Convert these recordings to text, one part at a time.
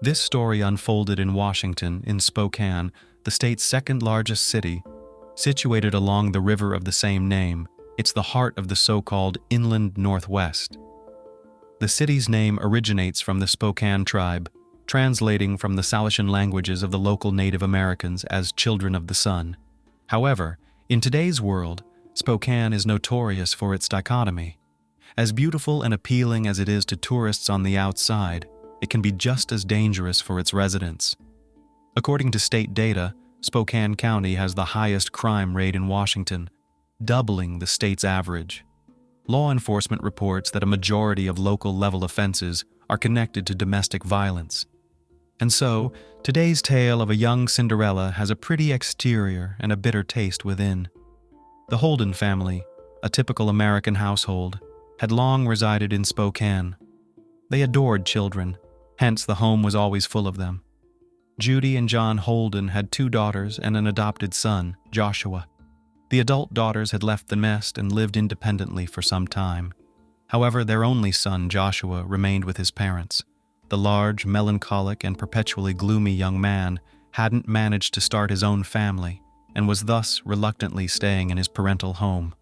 This story unfolded in Washington, in Spokane, the state's second-largest city. Situated along the river of the same name, it's the heart of the so-called inland Northwest. The city's name originates from the Spokane tribe, translating from the Salishan languages of the local Native Americans as Children of the Sun. However, in today's world, Spokane is notorious for its dichotomy. As beautiful and appealing as it is to tourists on the outside, it can be just as dangerous for its residents. According to state data, Spokane County has the highest crime rate in Washington, doubling the state's average. Law enforcement reports that a majority of local-level offenses are connected to domestic violence. And so, today's tale of a young Cinderella has a pretty exterior and a bitter taste within. The Holden family, a typical American household, had long resided in Spokane. They adored children, hence the home was always full of them. Judy and John Holden had 2 daughters and an adopted son, Joshua. The adult daughters had left the nest and lived independently for some time. However, their only son, Joshua, remained with his parents. The large, melancholic, and perpetually gloomy young man hadn't managed to start his own family and was thus reluctantly staying in his parental home.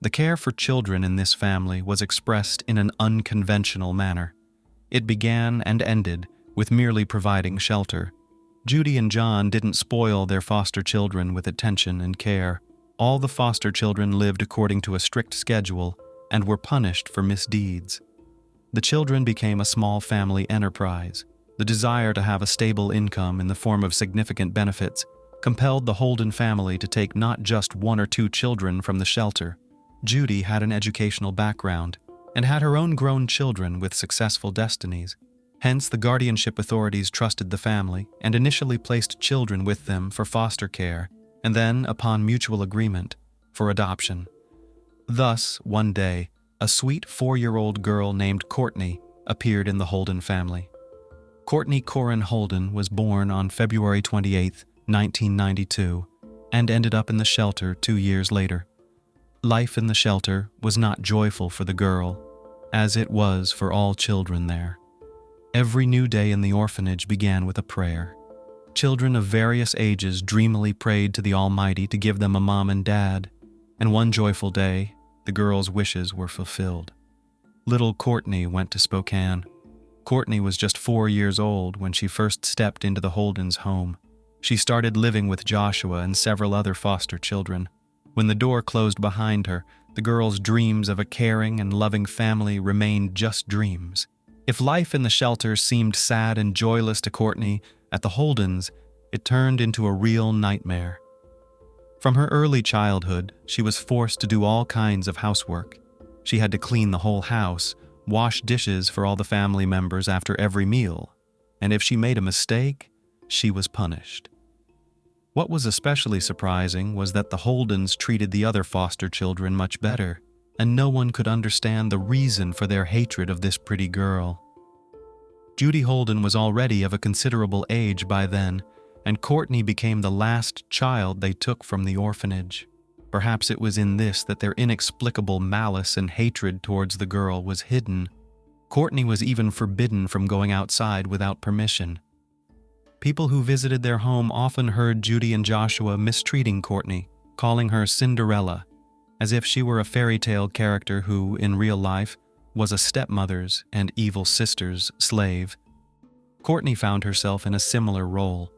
The care for children in this family was expressed in an unconventional manner. It began and ended with merely providing shelter. Judy and John didn't spoil their foster children with attention and care. All the foster children lived according to a strict schedule and were punished for misdeeds. The children became a small family enterprise. The desire to have a stable income in the form of significant benefits compelled the Holden family to take not just 1 or 2 children from the shelter. Judy had an educational background and had her own grown children with successful destinies. Hence, the guardianship authorities trusted the family and initially placed children with them for foster care and then, upon mutual agreement, for adoption. Thus, one day, a sweet 4-year-old girl named Courtney appeared in the Holden family. Courtney Holden was born on February 28, 1992, and ended up in the shelter 2 years later. Life in the shelter was not joyful for the girl, as it was for all children there. Every new day in the orphanage began with a prayer. Children of various ages dreamily prayed to the Almighty to give them a mom and dad, and one joyful day, the girl's wishes were fulfilled. Little Courtney went to Spokane. Courtney was just 4 years old when she first stepped into the Holdens' home. She started living with Joshua and several other foster children. When the door closed behind her, the girl's dreams of a caring and loving family remained just dreams. If life in the shelter seemed sad and joyless to Courtney, at the Holdens, it turned into a real nightmare. From her early childhood, she was forced to do all kinds of housework. She had to clean the whole house, wash dishes for all the family members after every meal, and if she made a mistake, she was punished. What was especially surprising was that the Holdens treated the other foster children much better, and no one could understand the reason for their hatred of this pretty girl. Judy Holden was already of a considerable age by then, and Courtney became the last child they took from the orphanage. Perhaps it was in this that their inexplicable malice and hatred towards the girl was hidden. Courtney was even forbidden from going outside without permission. People who visited their home often heard Judy and Joshua mistreating Courtney, calling her Cinderella, as if she were a fairy tale character who, in real life, was a stepmother's and evil sister's slave. Courtney found herself in a similar role.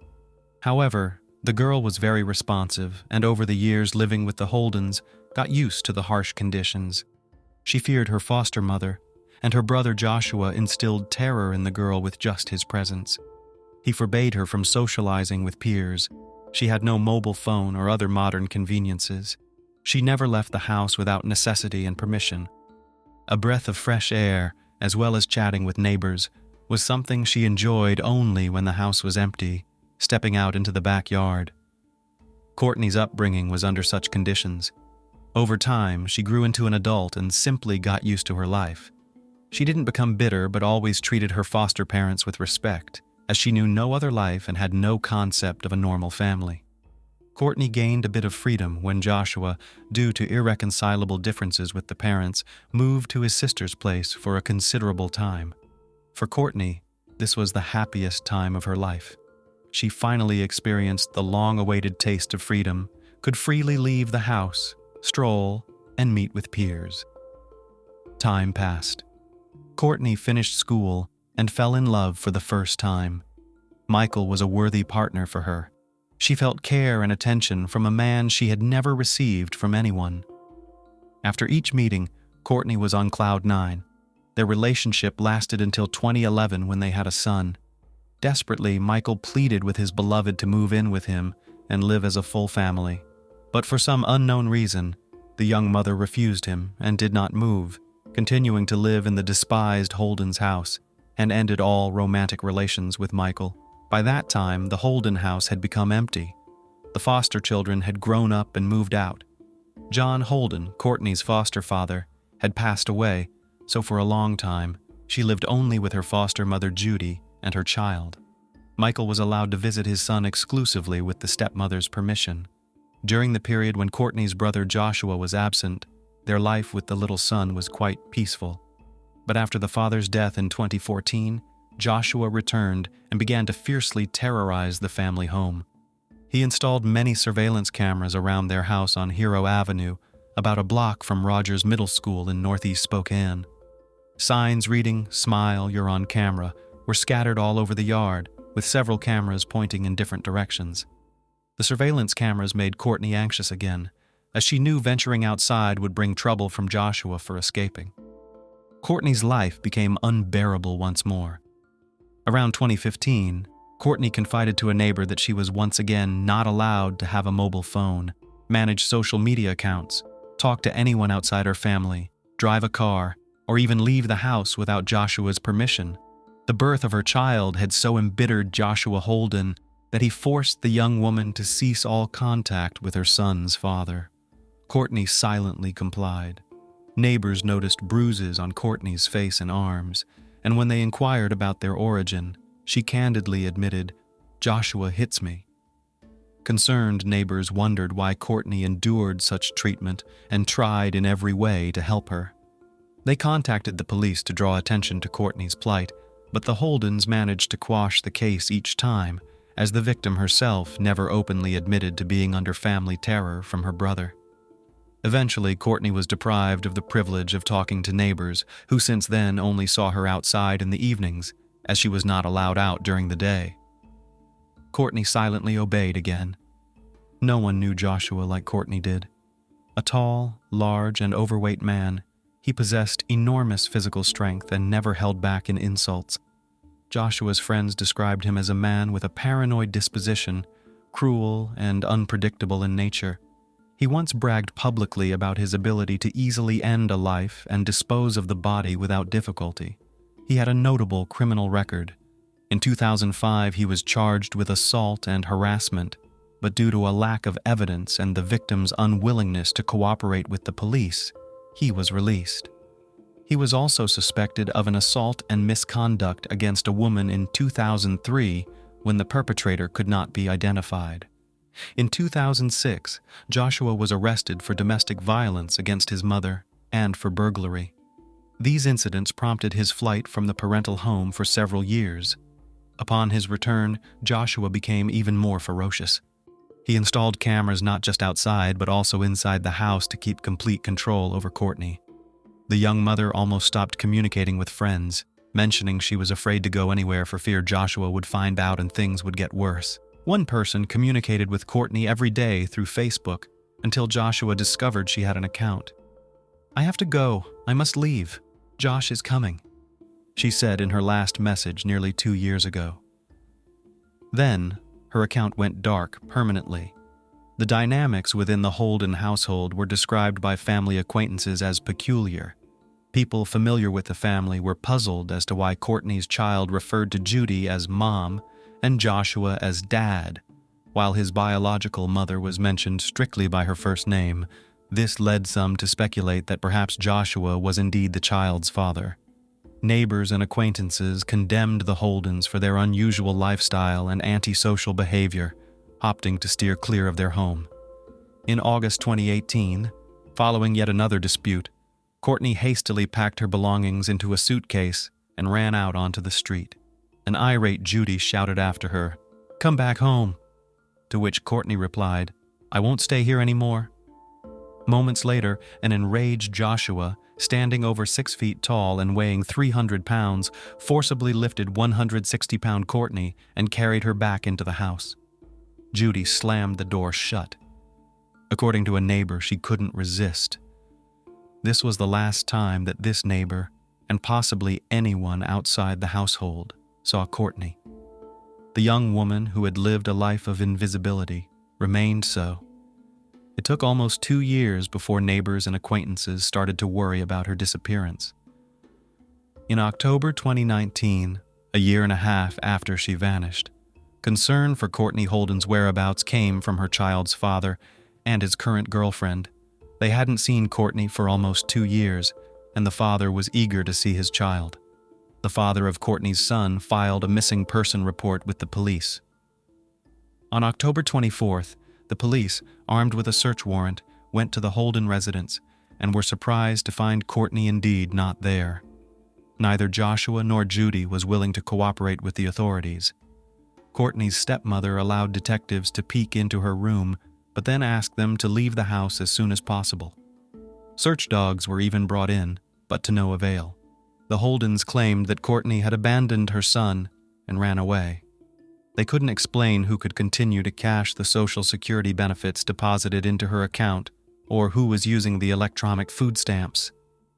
However, the girl was very responsive, and over the years living with the Holdens, got used to the harsh conditions. She feared her foster mother, and her brother Joshua instilled terror in the girl with just his presence. He forbade her from socializing with peers. She had no mobile phone or other modern conveniences. She never left the house without necessity and permission. A breath of fresh air, as well as chatting with neighbors, was something she enjoyed only when the house was empty, stepping out into the backyard. Courtney's upbringing was under such conditions. Over time, she grew into an adult and simply got used to her life. She didn't become bitter, but always treated her foster parents with respect, as she knew no other life and had no concept of a normal family. Courtney gained a bit of freedom when Joshua, due to irreconcilable differences with the parents, moved to his sister's place for a considerable time. For Courtney, This was the happiest time of her life. She finally experienced the long-awaited taste of freedom, could freely leave the house, stroll, and meet with peers. Time passed. Courtney finished school and fell in love for the first time. Michael was a worthy partner for her. She felt care and attention from a man she had never received from anyone. After each meeting, Courtney was on cloud nine. Their relationship lasted until 2011 when they had a son. Desperately, Michael pleaded with his beloved to move in with him and live as a full family. But for some unknown reason, the young mother refused him and did not move, continuing to live in the despised Holden's house, and ended all romantic relations with Michael. By that time, the Holden house had become empty. The foster children had grown up and moved out. John Holden, Courtney's foster father, had passed away, so for a long time, she lived only with her foster mother Judy and her child. Michael was allowed to visit his son exclusively with the stepmother's permission. During the period when Courtney's brother Joshua was absent, their life with the little son was quite peaceful. But after the father's death in 2014, Joshua returned and began to fiercely terrorize the family home. He installed many surveillance cameras around their house on Hero Avenue, about a block from Rogers Middle School in northeast Spokane. Signs reading, "Smile, you're on camera," were scattered all over the yard, with several cameras pointing in different directions. The surveillance cameras made Courtney anxious again, as she knew venturing outside would bring trouble from Joshua for escaping. Courtney's life became unbearable once more. Around 2015, Courtney confided to a neighbor that she was once again not allowed to have a mobile phone, manage social media accounts, talk to anyone outside her family, drive a car, or even leave the house without Joshua's permission. The birth of her child had so embittered Joshua Holden that he forced the young woman to cease all contact with her son's father. Courtney silently complied. Neighbors noticed bruises on Courtney's face and arms, and when they inquired about their origin, she candidly admitted, "Joshua hits me." Concerned neighbors wondered why Courtney endured such treatment and tried in every way to help her. They contacted the police to draw attention to Courtney's plight, but the Holdens managed to quash the case each time, as the victim herself never openly admitted to being under family terror from her brother. Eventually, Courtney was deprived of the privilege of talking to neighbors, who since then only saw her outside in the evenings, as she was not allowed out during the day. Courtney silently obeyed again. No one knew Joshua like Courtney did. A tall, large, and overweight man, he possessed enormous physical strength and never held back in insults. Joshua's friends described him as a man with a paranoid disposition, cruel and unpredictable in nature. He once bragged publicly about his ability to easily end a life and dispose of the body without difficulty. He had a notable criminal record. In 2005, he was charged with assault and harassment, but due to a lack of evidence and the victim's unwillingness to cooperate with the police, he was released. He was also suspected of an assault and misconduct against a woman in 2003 when the perpetrator could not be identified. In 2006, Joshua was arrested for domestic violence against his mother and for burglary. These incidents prompted his flight from the parental home for several years. Upon his return, Joshua became even more ferocious. He installed cameras not just outside but also inside the house to keep complete control over Courtney. The young mother almost stopped communicating with friends, mentioning she was afraid to go anywhere for fear Joshua would find out and things would get worse. One person communicated with Courtney every day through Facebook until Joshua discovered she had an account. "I have to go. I must leave. Josh is coming," she said in her last message nearly 2 years ago. Then, her account went dark permanently. The dynamics within the Holden household were described by family acquaintances as peculiar. People familiar with the family were puzzled as to why Courtney's child referred to Judy as Mom and Joshua as Dad, while his biological mother was mentioned strictly by her first name. This led some to speculate that perhaps Joshua was indeed the child's father. Neighbors and acquaintances condemned the Holdens for their unusual lifestyle and antisocial behavior, opting to steer clear of their home. In August 2018, following yet another dispute, Courtney hastily packed her belongings into a suitcase and ran out onto the street. An irate Judy shouted after her, "Come back home," to which Courtney replied, "I won't stay here anymore." Moments later, an enraged Joshua, standing over 6 feet tall and weighing 300 pounds, forcibly lifted 160-pound Courtney and carried her back into the house. Judy slammed the door shut. According to a neighbor, she couldn't resist. This was the last time that this neighbor, and possibly anyone outside the household, saw Courtney. The young woman who had lived a life of invisibility remained so. It took almost 2 years before neighbors and acquaintances started to worry about her disappearance. In October 2019, a year and a half after she vanished, concern for Courtney Holden's whereabouts came from her child's father and his current girlfriend. They hadn't seen Courtney for almost 2 years, and the father was eager to see his child. The father of Courtney's son filed a missing person report with the police. On October 24th, the police, armed with a search warrant, went to the Holden residence and were surprised to find Courtney indeed not there. Neither Joshua nor Judy was willing to cooperate with the authorities. Courtney's stepmother allowed detectives to peek into her room, but then asked them to leave the house as soon as possible. Search dogs were even brought in, but to no avail. The Holdens claimed that Courtney had abandoned her son and ran away. They couldn't explain who could continue to cash the Social Security benefits deposited into her account or who was using the electronic food stamps.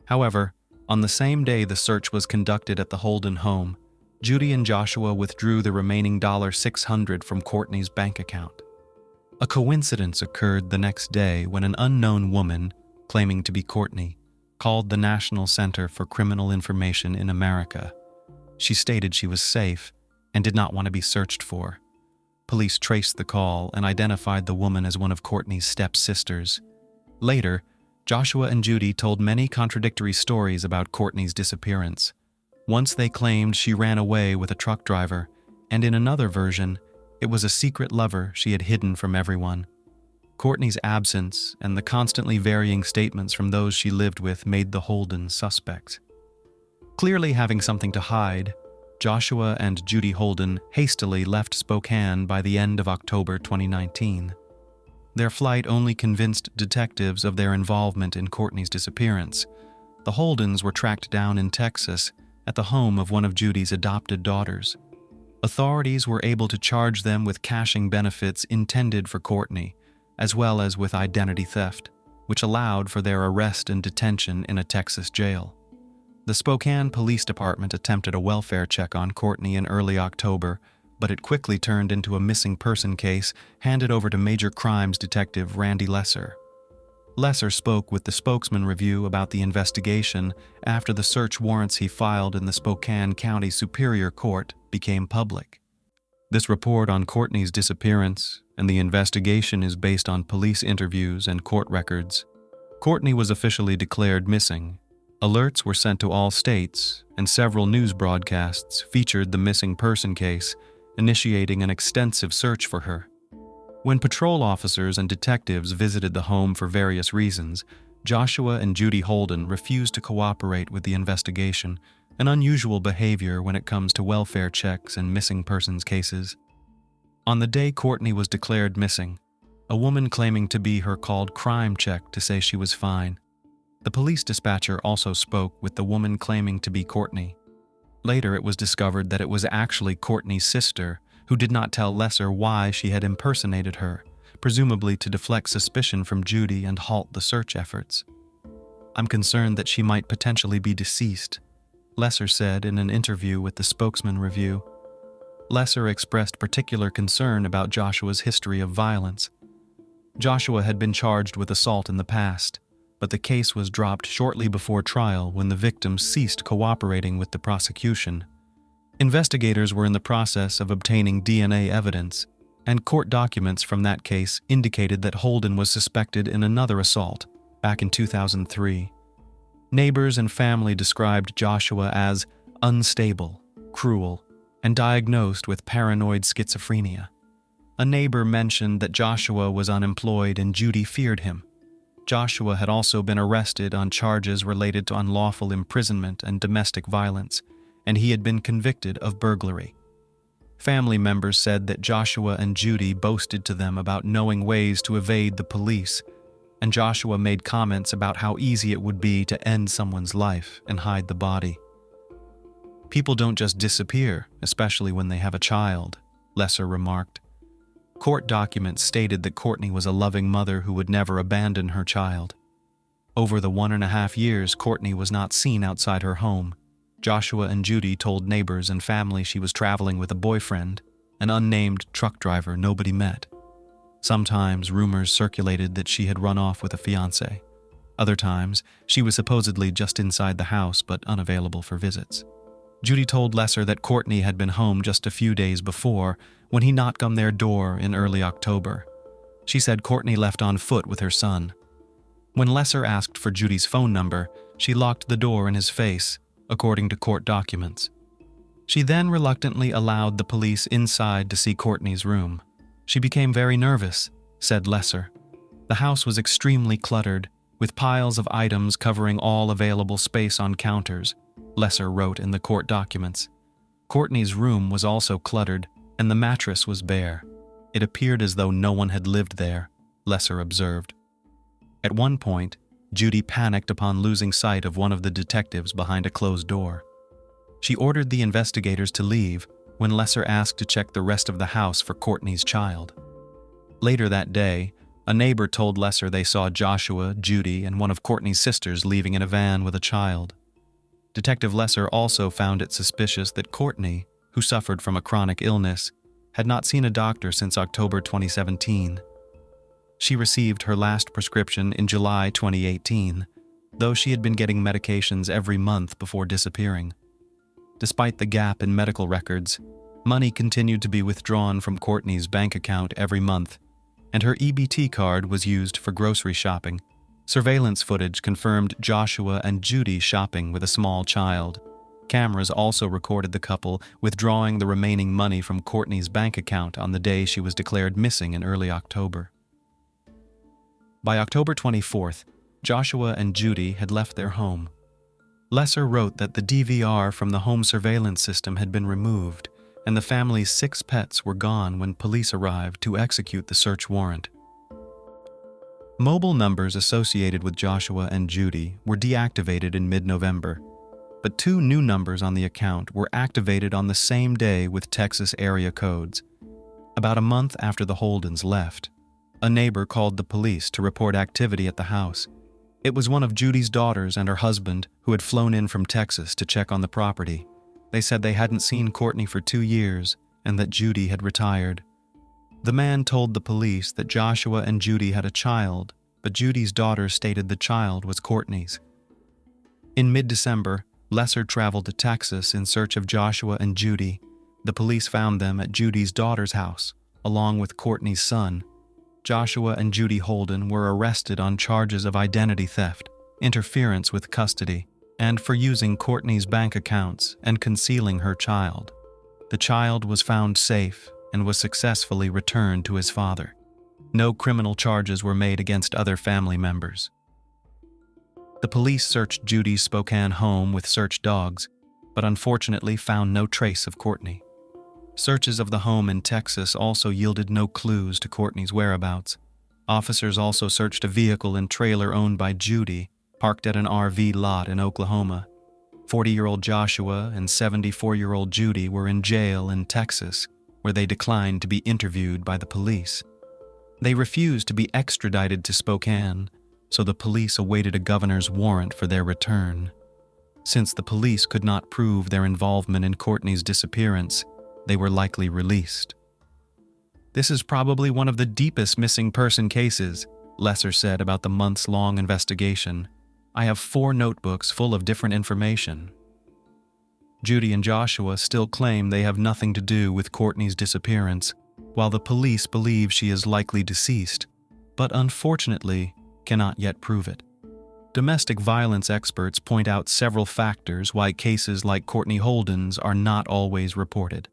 However, on the same day the search was conducted at the Holden home, Judy and Joshua withdrew the remaining $600 from Courtney's bank account. A coincidence occurred the next day when an unknown woman, claiming to be Courtney, called the National Center for Criminal Information in America. She stated she was safe and did not want to be searched for. Police traced the call and identified the woman as one of Courtney's stepsisters. Later, Joshua and Judy told many contradictory stories about Courtney's disappearance. Once they claimed she ran away with a truck driver, and in another version, it was a secret lover she had hidden from everyone. Courtney's absence and the constantly varying statements from those she lived with made the Holdens suspect. Clearly having something to hide, Joshua and Judy Holden hastily left Spokane by the end of October 2019. Their flight only convinced detectives of their involvement in Courtney's disappearance. The Holdens were tracked down in Texas at the home of one of Judy's adopted daughters. Authorities were able to charge them with cashing benefits intended for Courtney, as well as with identity theft, which allowed for their arrest and detention in a Texas jail. The Spokane Police Department attempted a welfare check on Courtney in early October, but it quickly turned into a missing person case handed over to Major Crimes Detective Randy Lesser. Lesser spoke with the Spokesman Review about the investigation after the search warrants he filed in the Spokane County Superior Court became public. This report on Courtney's disappearance and the investigation is based on police interviews and court records. Courtney was officially declared missing. Alerts were sent to all states, and several news broadcasts featured the missing person case, initiating an extensive search for her. When patrol officers and detectives visited the home for various reasons, Joshua and Judy Holden refused to cooperate with the investigation, an unusual behavior when it comes to welfare checks and missing persons cases. On the day Courtney was declared missing, a woman claiming to be her called crime check to say she was fine. The police dispatcher also spoke with the woman claiming to be Courtney. Later, it was discovered that it was actually Courtney's sister, who did not tell Lesser why she had impersonated her, presumably to deflect suspicion from Judy and halt the search efforts. "I'm concerned that she might potentially be deceased," Lesser said in an interview with the Spokesman Review. Lesser expressed particular concern about Joshua's history of violence. Joshua had been charged with assault in the past, but the case was dropped shortly before trial when the victim ceased cooperating with the prosecution. Investigators were in the process of obtaining DNA evidence, and court documents from that case indicated that Holden was suspected in another assault back in 2003. Neighbors and family described Joshua as unstable, cruel, and diagnosed with paranoid schizophrenia. A neighbor mentioned that Joshua was unemployed and Judy feared him. Joshua had also been arrested on charges related to unlawful imprisonment and domestic violence, and he had been convicted of burglary. Family members said that Joshua and Judy boasted to them about knowing ways to evade the police, and Joshua made comments about how easy it would be to end someone's life and hide the body. "People don't just disappear, especially when they have a child," Lesser remarked. Court documents stated that Courtney was a loving mother who would never abandon her child. Over the 1.5 years Courtney was not seen outside her home, Joshua and Judy told neighbors and family she was traveling with a boyfriend, an unnamed truck driver nobody met. Sometimes rumors circulated that she had run off with a fiancé. Other times, she was supposedly just inside the house but unavailable for visits. Judy told Lesser that Courtney had been home just a few days before when he knocked on their door in early October. She said Courtney left on foot with her son. When Lesser asked for Judy's phone number, she locked the door in his face, according to court documents. She then reluctantly allowed the police inside to see Courtney's room. "She became very nervous," said Lesser. "The house was extremely cluttered, with piles of items covering all available space on counters," Lesser wrote in the court documents. Courtney's room was also cluttered, and the mattress was bare. "It appeared as though no one had lived there," Lesser observed. At one point, Judy panicked upon losing sight of one of the detectives behind a closed door. She ordered the investigators to leave when Lesser asked to check the rest of the house for Courtney's child. Later that day, a neighbor told Lesser they saw Joshua, Judy, and one of Courtney's sisters leaving in a van with a child. Detective Lesser also found it suspicious that Courtney, who suffered from a chronic illness, had not seen a doctor since October 2017. She received her last prescription in July 2018, though she had been getting medications every month before disappearing. Despite the gap in medical records, money continued to be withdrawn from Courtney's bank account every month, and her EBT card was used for grocery shopping. Surveillance footage confirmed Joshua and Judy shopping with a small child. Cameras also recorded the couple withdrawing the remaining money from Courtney's bank account on the day she was declared missing in early October. By October 24th, Joshua and Judy had left their home. Lesser wrote that the DVR from the home surveillance system had been removed, and the family's 6 pets were gone when police arrived to execute the search warrant. Mobile numbers associated with Joshua and Judy were deactivated in mid-November, but 2 new numbers on the account were activated on the same day with Texas area codes. About a month after the Holdens left, a neighbor called the police to report activity at the house. It was one of Judy's daughters and her husband who had flown in from Texas to check on the property. They said they hadn't seen Courtney for 2 years and that Judy had retired. The man told the police that Joshua and Judy had a child, but Judy's daughter stated the child was Courtney's. In mid-December, Lesser traveled to Texas in search of Joshua and Judy. The police found them at Judy's daughter's house, along with Courtney's son. Joshua and Judy Holden were arrested on charges of identity theft, interference with custody, and for using Courtney's bank accounts and concealing her child. The child was found safe and was successfully returned to his father. No criminal charges were made against other family members. The police searched Judy's Spokane home with search dogs, but unfortunately found no trace of Courtney. Searches of the home in Texas also yielded no clues to Courtney's whereabouts. Officers also searched a vehicle and trailer owned by Judy, parked at an RV lot in Oklahoma. 40-year-old Joshua and 74-year-old Judy were in jail in Texas, where they declined to be interviewed by the police. They refused to be extradited to Spokane, so the police awaited a governor's warrant for their return. Since the police could not prove their involvement in Courtney's disappearance, they were likely released. "This is probably one of the deepest missing person cases," Lesser said about the months-long investigation. "I have 4 notebooks full of different information." Judy and Joshua still claim they have nothing to do with Courtney's disappearance, while the police believe she is likely deceased, but unfortunately cannot yet prove it. Domestic violence experts point out several factors why cases like Courtney Holden's are not always reported.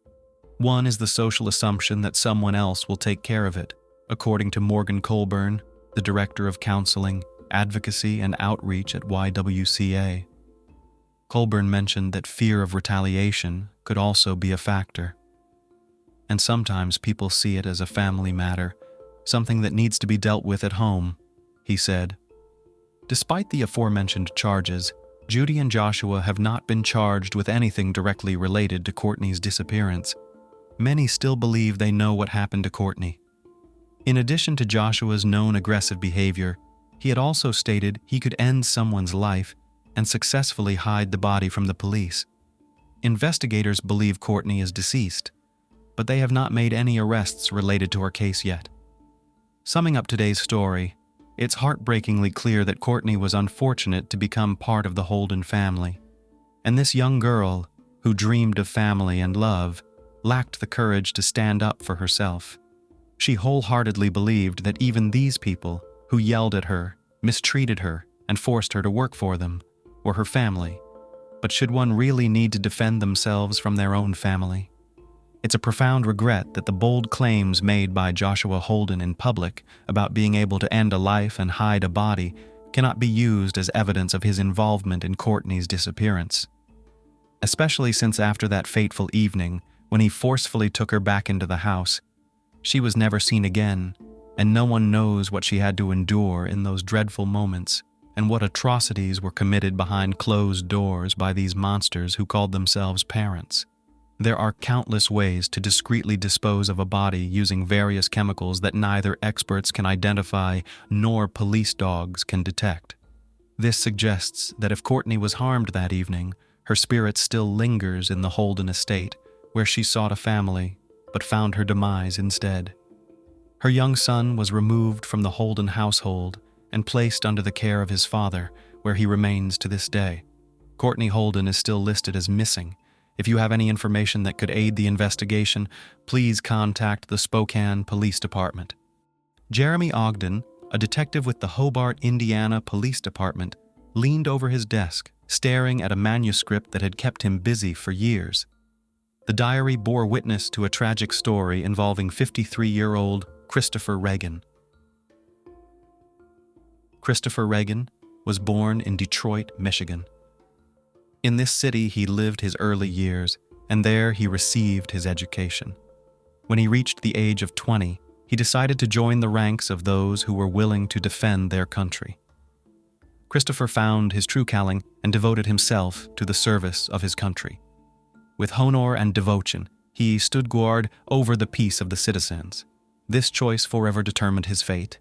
One is the social assumption that someone else will take care of it, according to Morgan Colburn, the Director of Counseling, Advocacy, and Outreach at YWCA. Colburn mentioned that fear of retaliation could also be a factor. And sometimes people see it as a family matter, something that needs to be dealt with at home, he said. Despite the aforementioned charges, Judy and Joshua have not been charged with anything directly related to Courtney's disappearance. Many still believe they know what happened to Courtney. In addition to Joshua's known aggressive behavior, he had also stated he could end someone's life and successfully hide the body from the police. Investigators believe Courtney is deceased, but they have not made any arrests related to her case yet. Summing up today's story, it's heartbreakingly clear that Courtney was unfortunate to become part of the Holden family. And this young girl, who dreamed of family and love, lacked the courage to stand up for herself. She wholeheartedly believed that even these people, who yelled at her, mistreated her, and forced her to work for them, were her family. But should one really need to defend themselves from their own family? It's a profound regret that the bold claims made by Joshua Holden in public about being able to end a life and hide a body cannot be used as evidence of his involvement in Courtney's disappearance. Especially since after that fateful evening, when he forcefully took her back into the house, she was never seen again, and no one knows what she had to endure in those dreadful moments and what atrocities were committed behind closed doors by these monsters who called themselves parents. There are countless ways to discreetly dispose of a body using various chemicals that neither experts can identify nor police dogs can detect. This suggests that if Courtney was harmed that evening, her spirit still lingers in the Holden estate, where she sought a family, but found her demise instead. Her young son was removed from the Holden household and placed under the care of his father, where he remains to this day. Courtney Holden is still listed as missing. If you have any information that could aid the investigation, please contact the Spokane Police Department. Jeremy Ogden, a detective with the Hobart, Indiana Police Department, leaned over his desk, staring at a manuscript that had kept him busy for years. The diary bore witness to a tragic story involving 53-year-old Christopher Reagan. Christopher Reagan was born in Detroit, Michigan. In this city, he lived his early years, and there he received his education. When he reached the age of 20, he decided to join the ranks of those who were willing to defend their country. Christopher found his true calling and devoted himself to the service of his country. With honor and devotion, he stood guard over the peace of the citizens. This choice forever determined his fate.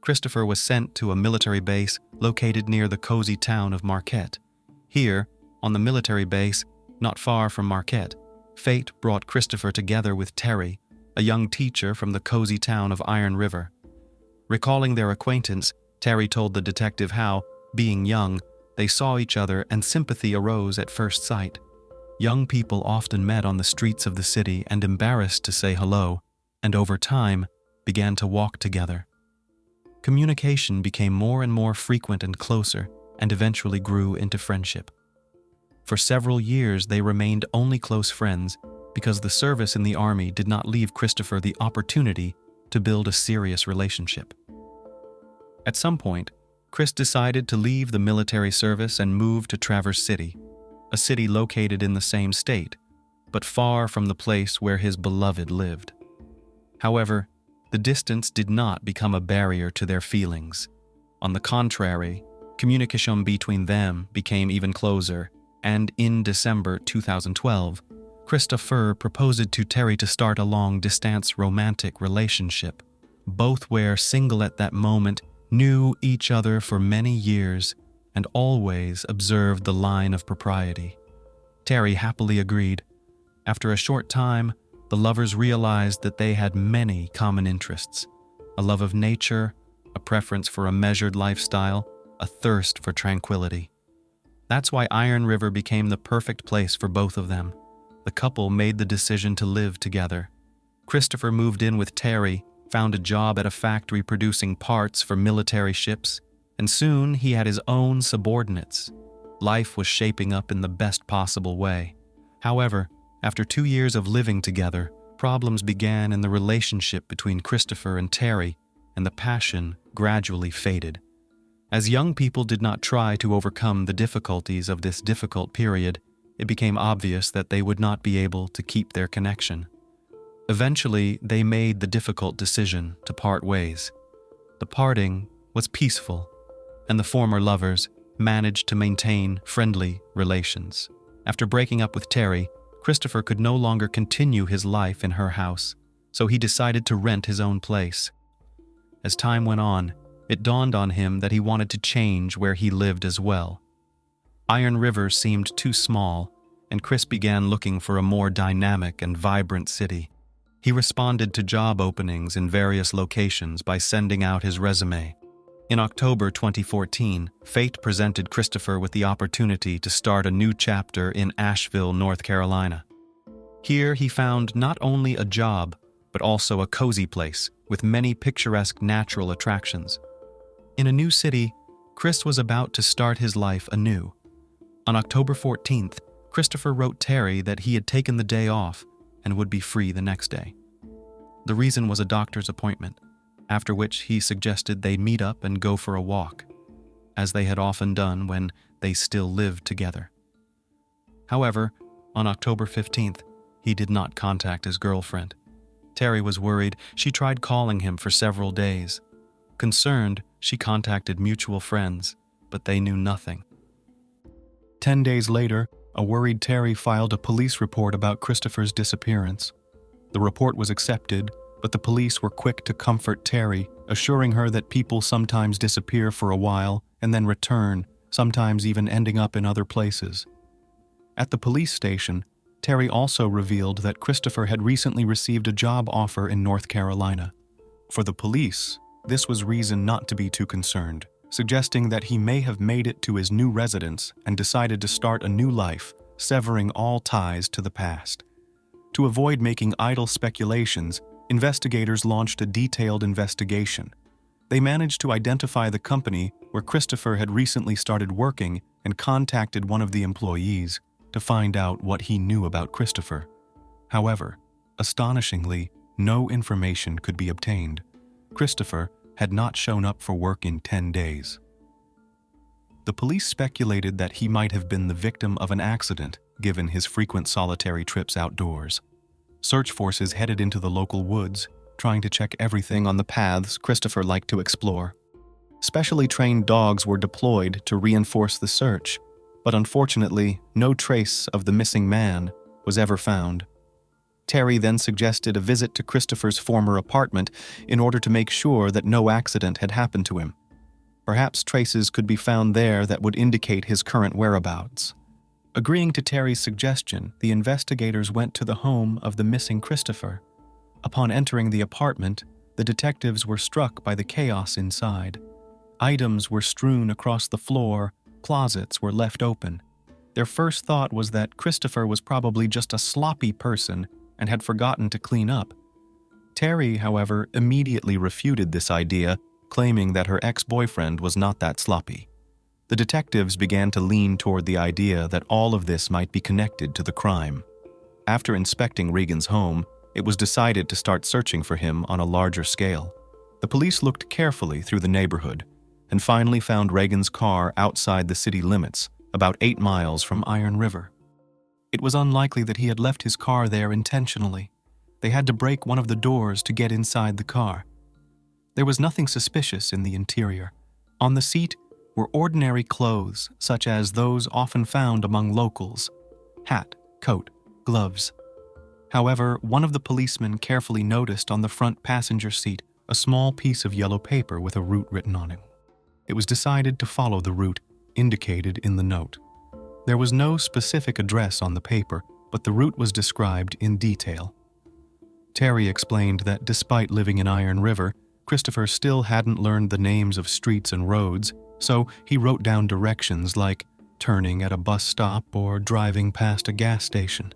Christopher was sent to a military base located near the cozy town of Marquette. Here, on the military base, not far from Marquette, fate brought Christopher together with Terry, a young teacher from the cozy town of Iron River. Recalling their acquaintance, Terry told the detective how, being young, they saw each other and sympathy arose at first sight. Young people often met on the streets of the city and embarrassed to say hello, and over time, began to walk together. Communication became more and more frequent and closer, and eventually grew into friendship. For several years, they remained only close friends because the service in the Army did not leave Christopher the opportunity to build a serious relationship. At some point, Chris decided to leave the military service and move to Traverse City, a city located in the same state, but far from the place where his beloved lived. However, the distance did not become a barrier to their feelings. On the contrary, communication between them became even closer, and in December 2012, Christopher proposed to Terry to start a long-distance romantic relationship. Both were single at that moment, knew each other for many years, and always observed the line of propriety. Terry happily agreed. After a short time, the lovers realized that they had many common interests: a love of nature, a preference for a measured lifestyle, a thirst for tranquility. That's why Iron River became the perfect place for both of them. The couple made the decision to live together. Christopher moved in with Terry, found a job at a factory producing parts for military ships, and soon he had his own subordinates. Life was shaping up in the best possible way. However, after 2 years of living together, problems began in the relationship between Christopher and Terry, and the passion gradually faded. As young people did not try to overcome the difficulties of this difficult period, it became obvious that they would not be able to keep their connection. Eventually, they made the difficult decision to part ways. The parting was peaceful, and the former lovers managed to maintain friendly relations. After breaking up with Terry, Christopher could no longer continue his life in her house, so he decided to rent his own place. As time went on, it dawned on him that he wanted to change where he lived as well. Iron River seemed too small, and Chris began looking for a more dynamic and vibrant city. He responded to job openings in various locations by sending out his resume. In October 2014, fate presented Christopher with the opportunity to start a new chapter in Asheville, North Carolina. Here he found not only a job, but also a cozy place with many picturesque natural attractions. In a new city, Chris was about to start his life anew. On October 14th, Christopher wrote Terry that he had taken the day off and would be free the next day. The reason was a doctor's appointment, after which he suggested they meet up and go for a walk, as they had often done when they still lived together. However, on October 15th, he did not contact his girlfriend. Terry was worried. She tried calling him for several days. Concerned, she contacted mutual friends, but they knew nothing. 10 days later, a worried Terry filed a police report about Christopher's disappearance. The report was accepted, but the police were quick to comfort Terry, assuring her that people sometimes disappear for a while and then return, sometimes even ending up in other places. At the police station, Terry also revealed that Christopher had recently received a job offer in North Carolina. For the police, this was reason not to be too concerned, suggesting that he may have made it to his new residence and decided to start a new life, severing all ties to the past. To avoid making idle speculations, investigators launched a detailed investigation. They managed to identify the company where Christopher had recently started working and contacted one of the employees to find out what he knew about Christopher. However, astonishingly, no information could be obtained. Christopher had not shown up for work in 10 days. The police speculated that he might have been the victim of an accident, given his frequent solitary trips outdoors. Search forces headed into the local woods, trying to check everything on the paths Christopher liked to explore. Specially trained dogs were deployed to reinforce the search, but unfortunately, no trace of the missing man was ever found. Terry then suggested a visit to Christopher's former apartment in order to make sure that no accident had happened to him. Perhaps traces could be found there that would indicate his current whereabouts. Agreeing to Terry's suggestion, the investigators went to the home of the missing Christopher. Upon entering the apartment, the detectives were struck by the chaos inside. Items were strewn across the floor, closets were left open. Their first thought was that Christopher was probably just a sloppy person and had forgotten to clean up. Terry, however, immediately refuted this idea, claiming that her ex-boyfriend was not that sloppy. The detectives began to lean toward the idea that all of this might be connected to the crime. After inspecting Regan's home, it was decided to start searching for him on a larger scale. The police looked carefully through the neighborhood and finally found Regan's car outside the city limits, about 8 miles from Iron River. It was unlikely that he had left his car there intentionally. They had to break one of the doors to get inside the car. There was nothing suspicious in the interior. On the seat were ordinary clothes, such as those often found among locals: hat, coat, gloves. However, one of the policemen carefully noticed on the front passenger seat a small piece of yellow paper with a route written on it. It was decided to follow the route indicated in the note. There was no specific address on the paper, but the route was described in detail. Terry explained that despite living in Iron River, Christopher still hadn't learned the names of streets and roads, so he wrote down directions like turning at a bus stop or driving past a gas station.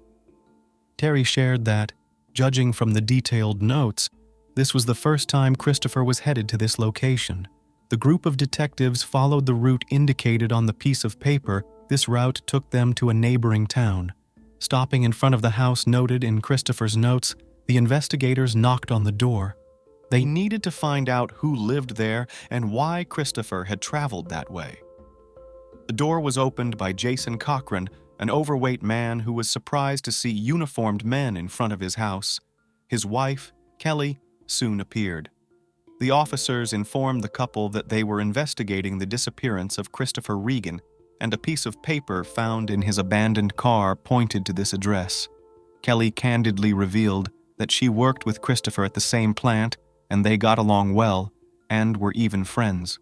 Terry shared that, judging from the detailed notes, this was the first time Christopher was headed to this location. The group of detectives followed the route indicated on the piece of paper. This route took them to a neighboring town. Stopping in front of the house noted in Christopher's notes, the investigators knocked on the door. They needed to find out who lived there and why Christopher had traveled that way. The door was opened by Jason Cochran, an overweight man who was surprised to see uniformed men in front of his house. His wife, Kelly, soon appeared. The officers informed the couple that they were investigating the disappearance of Christopher Regan, and a piece of paper found in his abandoned car pointed to this address. Kelly candidly revealed that she worked with Christopher at the same plant, and they got along well, and were even friends.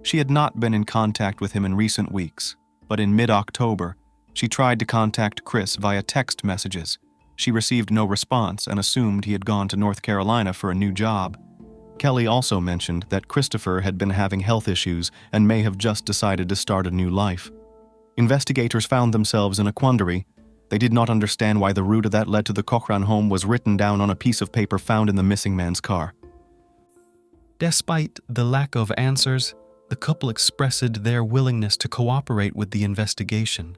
She had not been in contact with him in recent weeks, but in mid-October, she tried to contact Chris via text messages. She received no response and assumed he had gone to North Carolina for a new job. Kelly also mentioned that Christopher had been having health issues and may have just decided to start a new life. Investigators found themselves in a quandary. They did not understand why the route that led to the Cochran home was written down on a piece of paper found in the missing man's car. Despite the lack of answers, the couple expressed their willingness to cooperate with the investigation.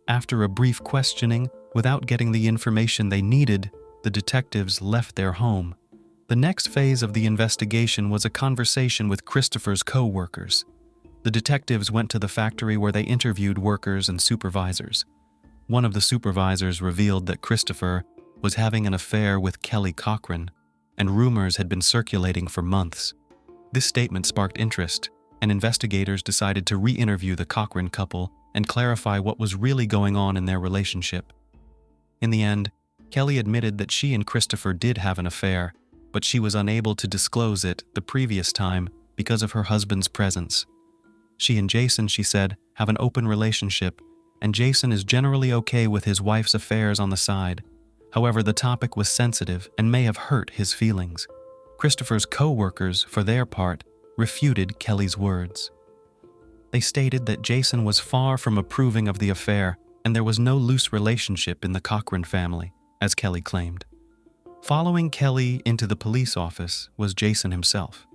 After a brief questioning, without getting the information they needed, the detectives left their home. The next phase of the investigation was a conversation with Christopher's co-workers. The detectives went to the factory where they interviewed workers and supervisors. One of the supervisors revealed that Christopher was having an affair with Kelly Cochran, and rumors had been circulating for months. This statement sparked interest, and investigators decided to re-interview the Cochran couple and clarify what was really going on in their relationship. In the end, Kelly admitted that she and Christopher did have an affair, but she was unable to disclose it the previous time because of her husband's presence. She and Jason, she said, have an open relationship, and Jason is generally okay with his wife's affairs on the side. However, the topic was sensitive and may have hurt his feelings. Christopher's co-workers, for their part, refuted Kelly's words. They stated that Jason was far from approving of the affair, and there was no loose relationship in the Cochran family, as Kelly claimed. Following Kelly into the police office was Jason himself.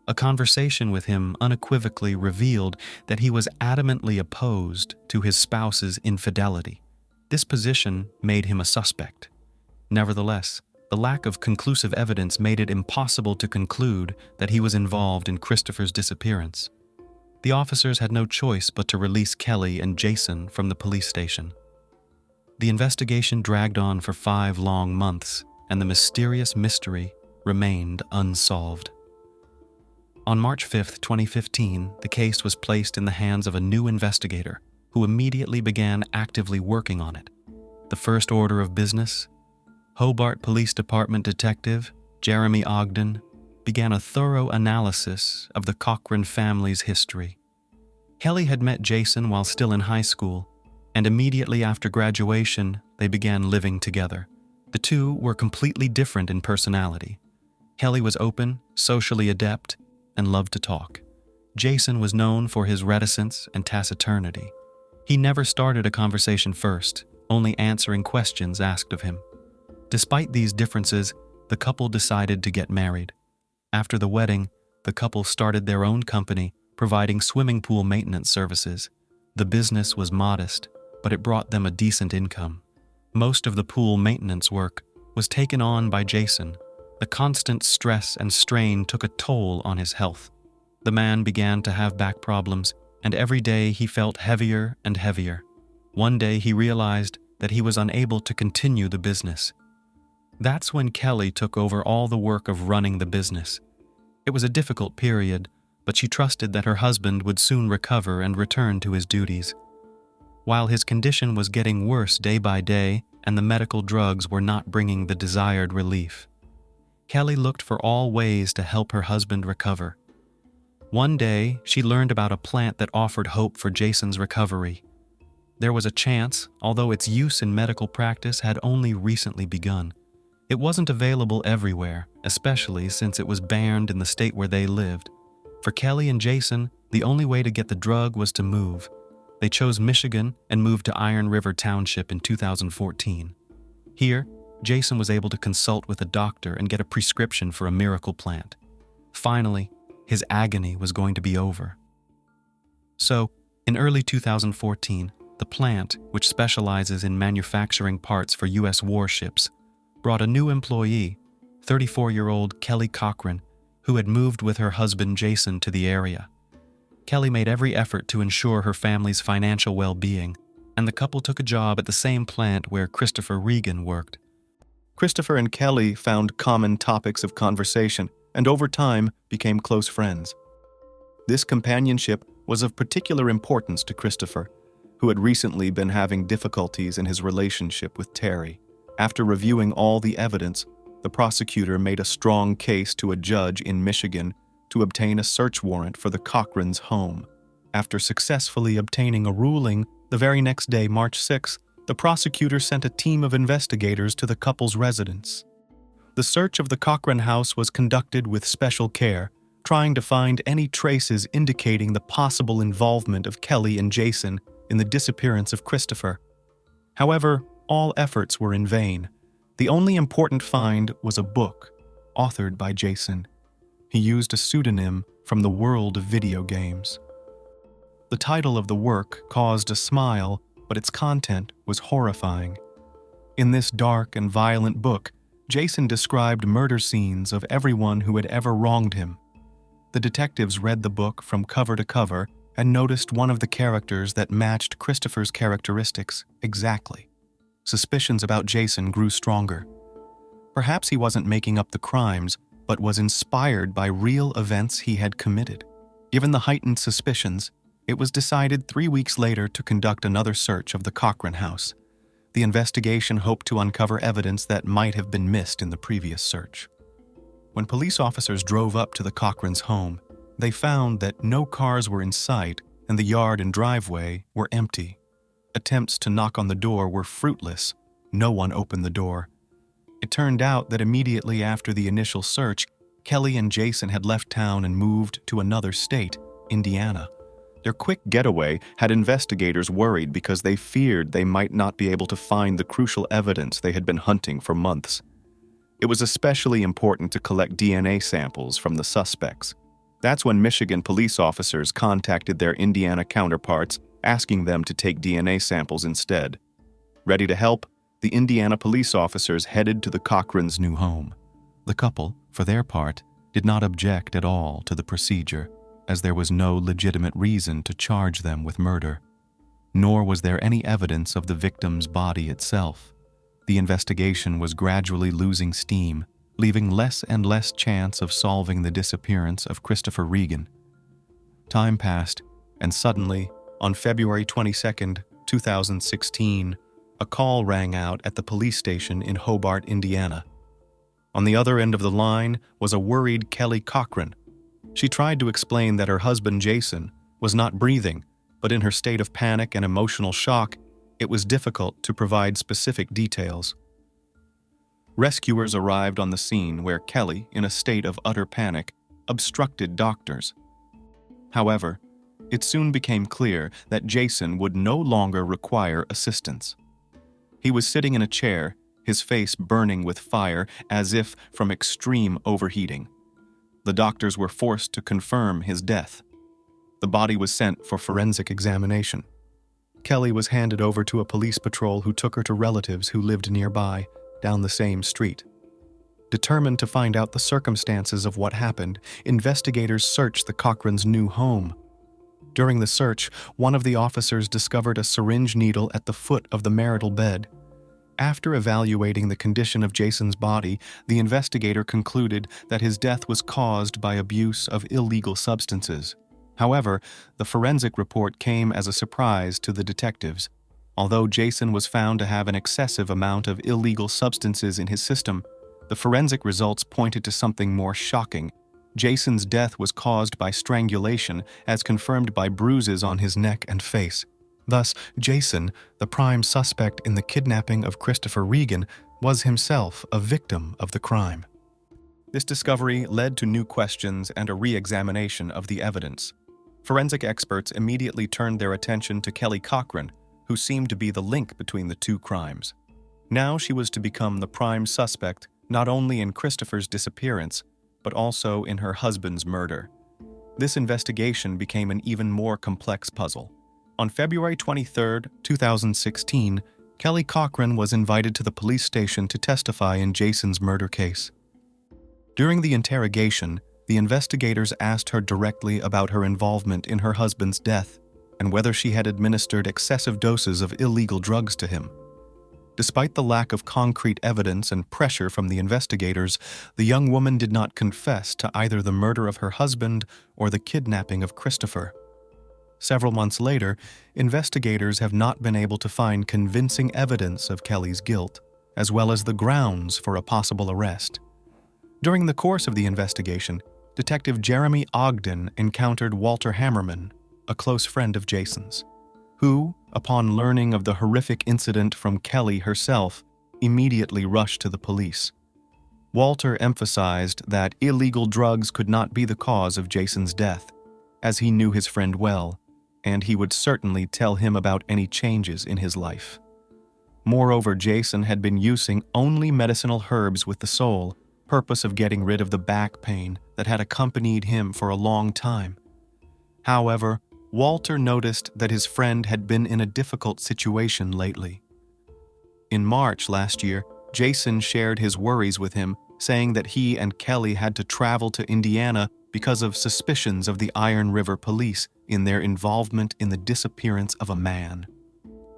A conversation with him unequivocally revealed that he was adamantly opposed to his spouse's infidelity. This position made him a suspect. Nevertheless, the lack of conclusive evidence made it impossible to conclude that he was involved in Christopher's disappearance. The officers had no choice but to release Kelly and Jason from the police station. The investigation dragged on for 5 long months, and the mysterious mystery remained unsolved. On March 5, 2015, the case was placed in the hands of a new investigator who immediately began actively working on it. The first order of business, Hobart Police Department Detective Jeremy Ogden began a thorough analysis of the Cochran family's history. Kelly had met Jason while still in high school, and immediately after graduation, they began living together. The two were completely different in personality. Kelly was open, socially adept, and loved to talk. Jason was known for his reticence and taciturnity. He never started a conversation first, only answering questions asked of him. Despite these differences, the couple decided to get married. After the wedding, the couple started their own company, providing swimming pool maintenance services. The business was modest, but it brought them a decent income. Most of the pool maintenance work was taken on by Jason. The constant stress and strain took a toll on his health. The man began to have back problems, and every day he felt heavier and heavier. One day he realized that he was unable to continue the business. That's when Kelly took over all the work of running the business. It was a difficult period, but she trusted that her husband would soon recover and return to his duties. While his condition was getting worse day by day and the medical drugs were not bringing the desired relief, Kelly looked for all ways to help her husband recover. One day, she learned about a plant that offered hope for Jason's recovery. There was a chance, although its use in medical practice had only recently begun. It wasn't available everywhere, especially since it was banned in the state where they lived. For Kelly and Jason, the only way to get the drug was to move. They chose Michigan and moved to Iron River Township in 2014. Here, Jason was able to consult with a doctor and get a prescription for a miracle plant. Finally, his agony was going to be over. So, in early 2014, the plant, which specializes in manufacturing parts for U.S. warships, brought a new employee. 34-year-old Kelly Cochran, who had moved with her husband Jason to the area. Kelly made every effort to ensure her family's financial well-being, and the couple took a job at the same plant where Christopher Regan worked. Christopher and Kelly found common topics of conversation and over time became close friends. This companionship was of particular importance to Christopher, who had recently been having difficulties in his relationship with Terry. After reviewing all the evidence, the prosecutor made a strong case to a judge in Michigan to obtain a search warrant for the Cochrans' home. After successfully obtaining a ruling, the very next day, March 6, the prosecutor sent a team of investigators to the couple's residence. The search of the Cochran house was conducted with special care, trying to find any traces indicating the possible involvement of Kelly and Jason in the disappearance of Christopher. However, all efforts were in vain. The only important find was a book, authored by Jason. He used a pseudonym from the world of video games. The title of the work caused a smile, but its content was horrifying. In this dark and violent book, Jason described murder scenes of everyone who had ever wronged him. The detectives read the book from cover to cover and noticed one of the characters that matched Christopher's characteristics exactly. Suspicions about Jason grew stronger. Perhaps he wasn't making up the crimes, but was inspired by real events he had committed. Given the heightened suspicions, it was decided 3 weeks later to conduct another search of the Cochran house. The investigation hoped to uncover evidence that might have been missed in the previous search. When police officers drove up to the Cochrans' home, they found that no cars were in sight and the yard and driveway were empty. Attempts to knock on the door were fruitless. No one opened the door. It turned out that immediately after the initial search, Kelly and Jason had left town and moved to another state, Indiana. Their quick getaway had investigators worried because they feared they might not be able to find the crucial evidence they had been hunting for months. It was especially important to collect DNA samples from the suspects. That's when Michigan police officers contacted their Indiana counterparts, asking them to take DNA samples instead. Ready to help, the Indiana police officers headed to the Cochrans' new home. The couple, for their part, did not object at all to the procedure, as there was no legitimate reason to charge them with murder. Nor was there any evidence of the victim's body itself. The investigation was gradually losing steam, leaving less and less chance of solving the disappearance of Christopher Regan. Time passed, and suddenly, on February 22, 2016, a call rang out at the police station in Hobart, Indiana. On the other end of the line was a worried Kelly Cochran. She tried to explain that her husband, Jason, was not breathing, but in her state of panic and emotional shock, it was difficult to provide specific details. Rescuers arrived on the scene where Kelly, in a state of utter panic, obstructed doctors. However, it soon became clear that Jason would no longer require assistance. He was sitting in a chair, his face burning with fire as if from extreme overheating. The doctors were forced to confirm his death. The body was sent for forensic examination. Kelly was handed over to a police patrol who took her to relatives who lived nearby, down the same street. Determined to find out the circumstances of what happened, investigators searched the Cochrans' new home. During the search, one of the officers discovered a syringe needle at the foot of the marital bed. After evaluating the condition of Jason's body, the investigator concluded that his death was caused by abuse of illegal substances. However, the forensic report came as a surprise to the detectives. Although Jason was found to have an excessive amount of illegal substances in his system, the forensic results pointed to something more shocking. Jason's death was caused by strangulation, as confirmed by bruises on his neck and face. Thus, Jason, the prime suspect in the kidnapping of Christopher Regan, was himself a victim of the crime. This discovery led to new questions and a re-examination of the evidence. Forensic experts immediately turned their attention to Kelly Cochran, who seemed to be the link between the two crimes. Now she was to become the prime suspect not only in Christopher's disappearance, but also in her husband's murder. This investigation became an even more complex puzzle. On February 23, 2016, Kelly Cochran was invited to the police station to testify in Jason's murder case. During the interrogation, the investigators asked her directly about her involvement in her husband's death and whether she had administered excessive doses of illegal drugs to him. Despite the lack of concrete evidence and pressure from the investigators, the young woman did not confess to either the murder of her husband or the kidnapping of Christopher. Several months later, investigators have not been able to find convincing evidence of Kelly's guilt, as well as the grounds for a possible arrest. During the course of the investigation, Detective Jeremy Ogden encountered Walter Hammerman, a close friend of Jason's, who, upon learning of the horrific incident from Kelly herself, immediately rushed to the police. Walter emphasized that illegal drugs could not be the cause of Jason's death, as he knew his friend well, and he would certainly tell him about any changes in his life. Moreover, Jason had been using only medicinal herbs with the sole purpose of getting rid of the back pain that had accompanied him for a long time. However, Walter noticed that his friend had been in a difficult situation lately. In March last year, Jason shared his worries with him, saying that he and Kelly had to travel to Indiana because of suspicions of the Iron River Police in their involvement in the disappearance of a man.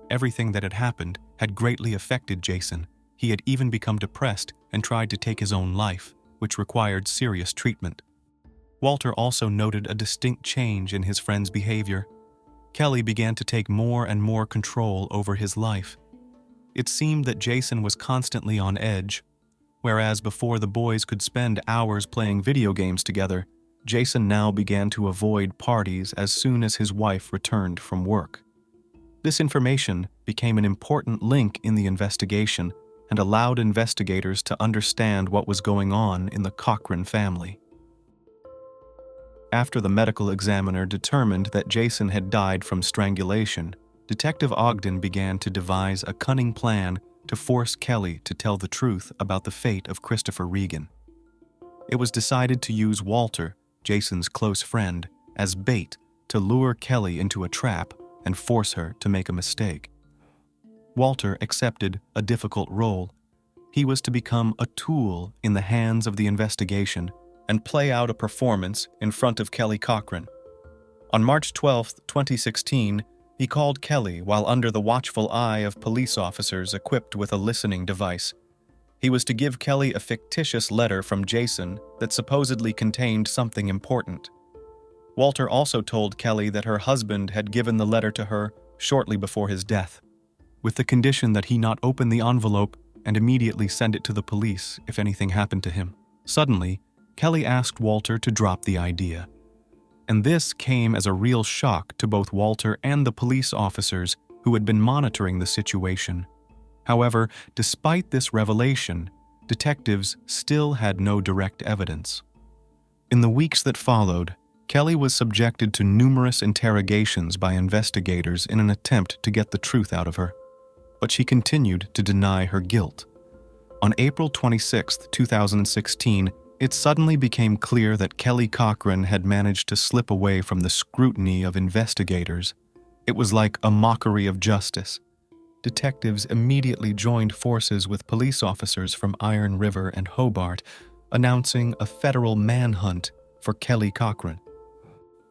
Everything that had happened had greatly affected Jason. He had even become depressed and tried to take his own life, which required serious treatment. Walter also noted a distinct change in his friend's behavior. Kelly began to take more and more control over his life. It seemed that Jason was constantly on edge. Whereas before the boys could spend hours playing video games together, Jason now began to avoid parties as soon as his wife returned from work. This information became an important link in the investigation and allowed investigators to understand what was going on in the Cochran family. After the medical examiner determined that Jason had died from strangulation, Detective Ogden began to devise a cunning plan to force Kelly to tell the truth about the fate of Christopher Regan. It was decided to use Walter, Jason's close friend, as bait to lure Kelly into a trap and force her to make a mistake. Walter accepted a difficult role. He was to become a tool in the hands of the investigation and play out a performance in front of Kelly Cochran. On March 12, 2016, he called Kelly while under the watchful eye of police officers equipped with a listening device. He was to give Kelly a fictitious letter from Jason that supposedly contained something important. Walter also told Kelly that her husband had given the letter to her shortly before his death, with the condition that he not open the envelope and immediately send it to the police if anything happened to him. Suddenly, Kelly asked Walter to drop the idea. And this came as a real shock to both Walter and the police officers who had been monitoring the situation. However, despite this revelation, detectives still had no direct evidence. In the weeks that followed, Kelly was subjected to numerous interrogations by investigators in an attempt to get the truth out of her, but she continued to deny her guilt. On April 26, 2016, it suddenly became clear that Kelly Cochran had managed to slip away from the scrutiny of investigators. It was like a mockery of justice. Detectives immediately joined forces with police officers from Iron River and Hobart, announcing a federal manhunt for Kelly Cochran.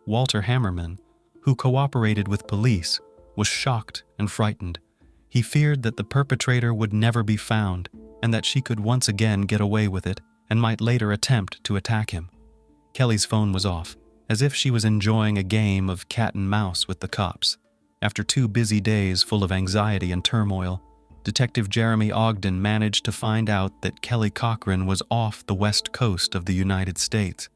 Walter Hammerman, who cooperated with police, was shocked and frightened. He feared that the perpetrator would never be found and that she could once again get away with it and might later attempt to attack him. Kelly's phone was off, as if she was enjoying a game of cat and mouse with the cops. After 2 busy days full of anxiety and turmoil, Detective Jeremy Ogden managed to find out that Kelly Cochran was off the west coast of the United States.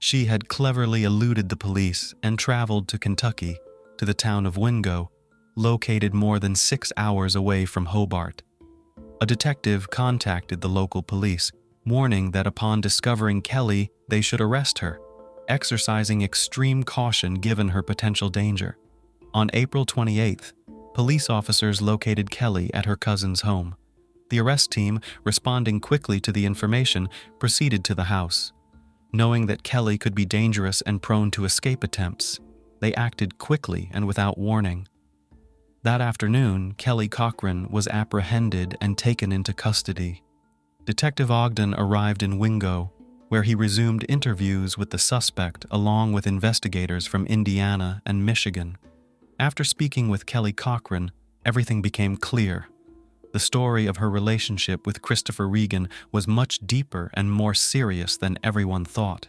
She had cleverly eluded the police and traveled to Kentucky, to the town of Wingo, located more than 6 hours away from Hobart. A detective contacted the local police, warning that upon discovering Kelly, they should arrest her, exercising extreme caution given her potential danger. On April 28th, police officers located Kelly at her cousin's home. The arrest team, responding quickly to the information, proceeded to the house. Knowing that Kelly could be dangerous and prone to escape attempts, they acted quickly and without warning. That afternoon, Kelly Cochran was apprehended and taken into custody. Detective Ogden arrived in Wingo, where he resumed interviews with the suspect along with investigators from Indiana and Michigan. After speaking with Kelly Cochran, everything became clear. The story of her relationship with Christopher Regan was much deeper and more serious than everyone thought.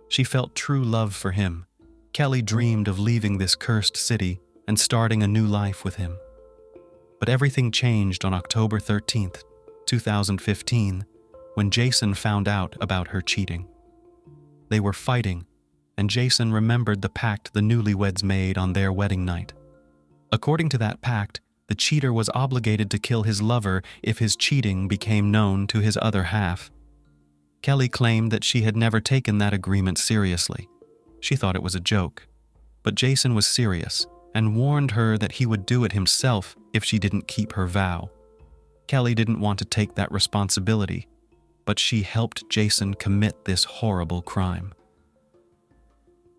She felt true love for him. Kelly dreamed of leaving this cursed city and starting a new life with him. But everything changed on October 13th, 2015, when Jason found out about her cheating. They were fighting, and Jason remembered the pact the newlyweds made on their wedding night. According to that pact, the cheater was obligated to kill his lover if his cheating became known to his other half. Kelly claimed that she had never taken that agreement seriously. She thought it was a joke. But Jason was serious and warned her that he would do it himself if she didn't keep her vow. Kelly didn't want to take that responsibility, but she helped Jason commit this horrible crime.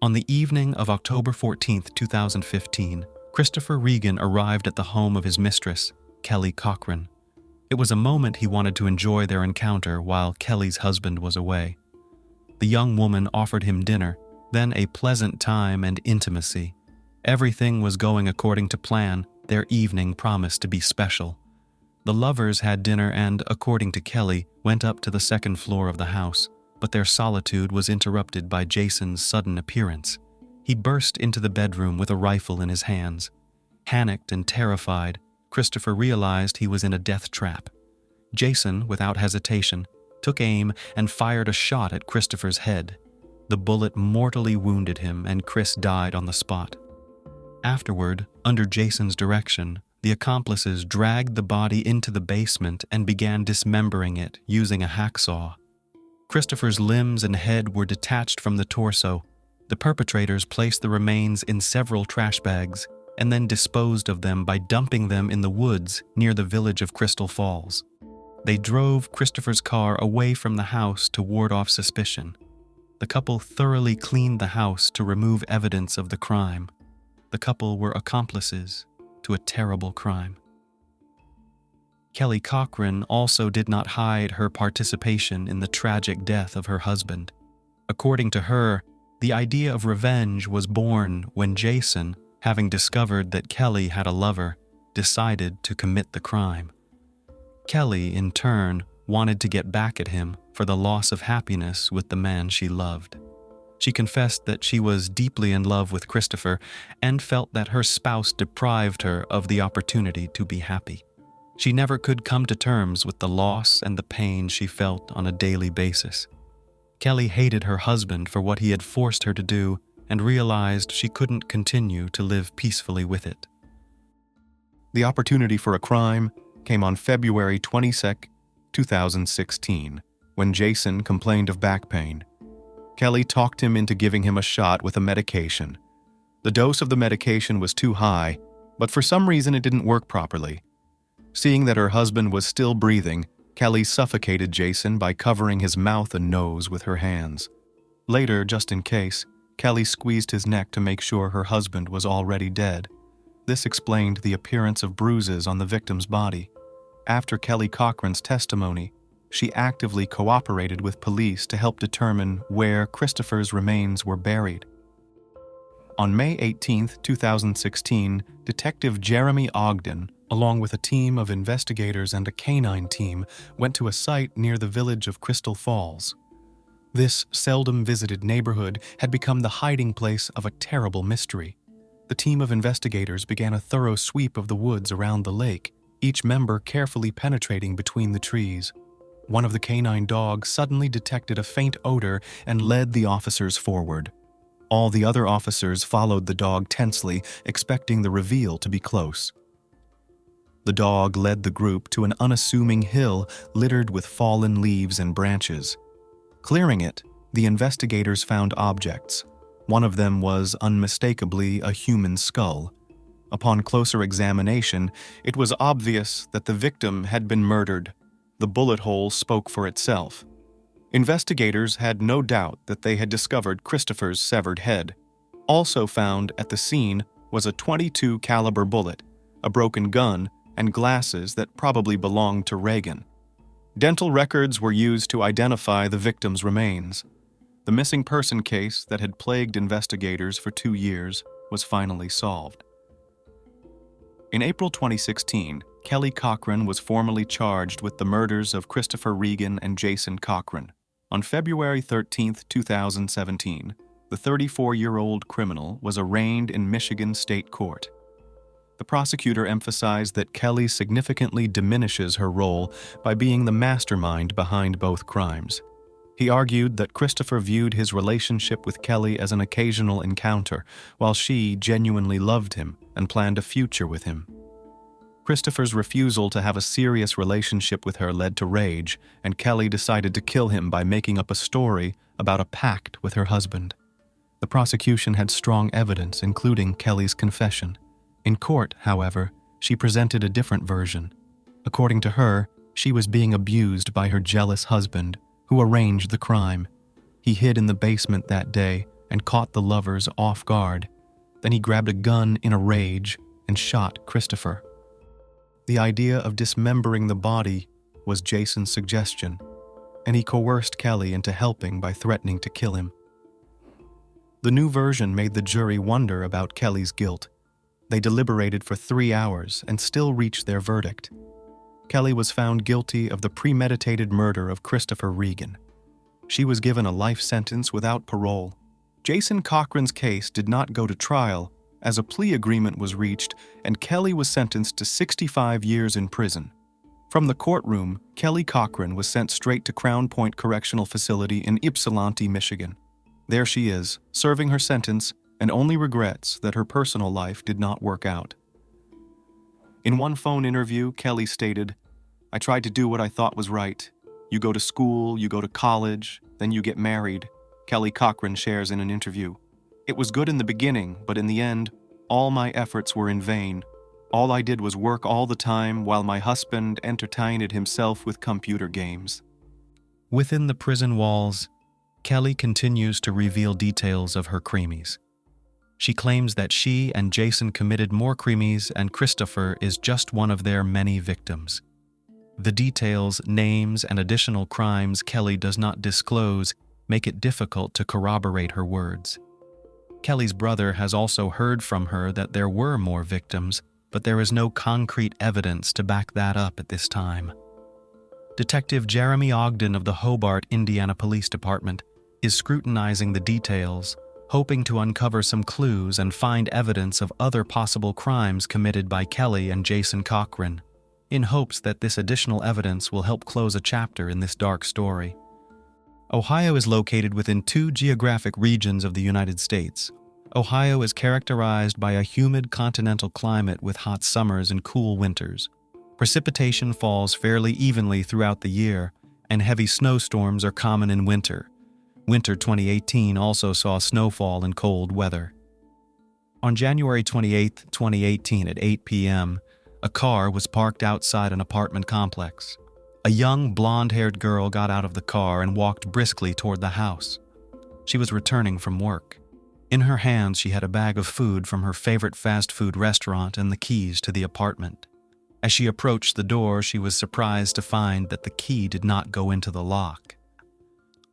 On the evening of October 14th, 2015, Christopher Regan arrived at the home of his mistress, Kelly Cochran. It was a moment he wanted to enjoy their encounter while Kelly's husband was away. The young woman offered him dinner, then a pleasant time and intimacy. Everything was going according to plan. Their evening promised to be special. The lovers had dinner and, according to Kelly, went up to the second floor of the house, but their solitude was interrupted by Jason's sudden appearance. He burst into the bedroom with a rifle in his hands. Panicked and terrified, Christopher realized he was in a death trap. Jason, without hesitation, took aim and fired a shot at Christopher's head. The bullet mortally wounded him, and Chris died on the spot. Afterward, under Jason's direction, the accomplices dragged the body into the basement and began dismembering it using a hacksaw. Christopher's limbs and head were detached from the torso. The perpetrators placed the remains in several trash bags and then disposed of them by dumping them in the woods near the village of Crystal Falls. They drove Christopher's car away from the house to ward off suspicion. The couple thoroughly cleaned the house to remove evidence of the crime. The couple were accomplices to a terrible crime. Kelly Cochran also did not hide her participation in the tragic death of her husband. According to her, the idea of revenge was born when Jason, having discovered that Kelly had a lover, decided to commit the crime. Kelly, in turn, wanted to get back at him for the loss of happiness with the man she loved. She confessed that she was deeply in love with Christopher and felt that her spouse deprived her of the opportunity to be happy. She never could come to terms with the loss and the pain she felt on a daily basis. Kelly hated her husband for what he had forced her to do and realized she couldn't continue to live peacefully with it. The opportunity for a crime came on February 22, 2016, when Jason complained of back pain. Kelly talked him into giving him a shot with a medication. The dose of the medication was too high, but for some reason it didn't work properly. Seeing that her husband was still breathing, Kelly suffocated Jason by covering his mouth and nose with her hands. Later, just in case, Kelly squeezed his neck to make sure her husband was already dead. This explained the appearance of bruises on the victim's body. After Kelly Cochran's testimony, she actively cooperated with police to help determine where Christopher's remains were buried. On May 18, 2016, Detective Jeremy Ogden, along with a team of investigators and a canine team, went to a site near the village of Crystal Falls. This seldom visited neighborhood had become the hiding place of a terrible mystery. The team of investigators began a thorough sweep of the woods around the lake, each member carefully penetrating between the trees. One of the canine dogs suddenly detected a faint odor and led the officers forward. All the other officers followed the dog tensely, expecting the reveal to be close. The dog led the group to an unassuming hill littered with fallen leaves and branches. Clearing it, the investigators found objects. One of them was unmistakably a human skull. Upon closer examination, it was obvious that the victim had been murdered. The bullet hole spoke for itself. Investigators had no doubt that they had discovered Christopher's severed head. Also found at the scene was a .22 caliber bullet, a broken gun, and glasses that probably belonged to Regan. Dental records were used to identify the victim's remains. The missing person case that had plagued investigators for 2 years was finally solved. In April 2016, Kelly Cochran was formally charged with the murders of Christopher Regan and Jason Cochran. On February 13, 2017, the 34-year-old criminal was arraigned in Michigan State Court. The prosecutor emphasized that Kelly significantly diminishes her role by being the mastermind behind both crimes. He argued that Christopher viewed his relationship with Kelly as an occasional encounter, while she genuinely loved him and planned a future with him. Christopher's refusal to have a serious relationship with her led to rage, and Kelly decided to kill him by making up a story about a pact with her husband. The prosecution had strong evidence, including Kelly's confession. In court, however, she presented a different version. According to her, she was being abused by her jealous husband, who arranged the crime. He hid in the basement that day and caught the lovers off guard. Then he grabbed a gun in a rage and shot Christopher. The idea of dismembering the body was Jason's suggestion, and he coerced Kelly into helping by threatening to kill him. The new version made the jury wonder about Kelly's guilt. They deliberated for 3 hours and still reached their verdict. Kelly was found guilty of the premeditated murder of Christopher Regan. She was given a life sentence without parole. Jason Cochran's case did not go to trial, as a plea agreement was reached, and Kelly was sentenced to 65 years in prison. From the courtroom, Kelly Cochran was sent straight to Crown Point Correctional Facility in Ypsilanti, Michigan. There she is, serving her sentence, and only regrets that her personal life did not work out. In one phone interview, Kelly stated, "I tried to do what I thought was right. You go to school, you go to college, then you get married," Kelly Cochran shares in an interview. "It was good in the beginning, but in the end, all my efforts were in vain. All I did was work all the time while my husband entertained himself with computer games." Within the prison walls, Kelly continues to reveal details of her crimes. She claims that she and Jason committed more crimes and Christopher is just one of their many victims. The details, names, and additional crimes Kelly does not disclose make it difficult to corroborate her words. Kelly's brother has also heard from her that there were more victims, but there is no concrete evidence to back that up at this time. Detective Jeremy Ogden of the Hobart, Indiana Police Department is scrutinizing the details, hoping to uncover some clues and find evidence of other possible crimes committed by Kelly and Jason Cochran, in hopes that this additional evidence will help close a chapter in this dark story. Ohio is located within 2 geographic regions of the United States. Ohio is characterized by a humid continental climate with hot summers and cool winters. Precipitation falls fairly evenly throughout the year, and heavy snowstorms are common in winter. Winter 2018 also saw snowfall and cold weather. On January 28, 2018 at 8 p.m., a car was parked outside an apartment complex. A young, blonde-haired girl got out of the car and walked briskly toward the house. She was returning from work. In her hands, she had a bag of food from her favorite fast food restaurant and the keys to the apartment. As she approached the door, she was surprised to find that the key did not go into the lock.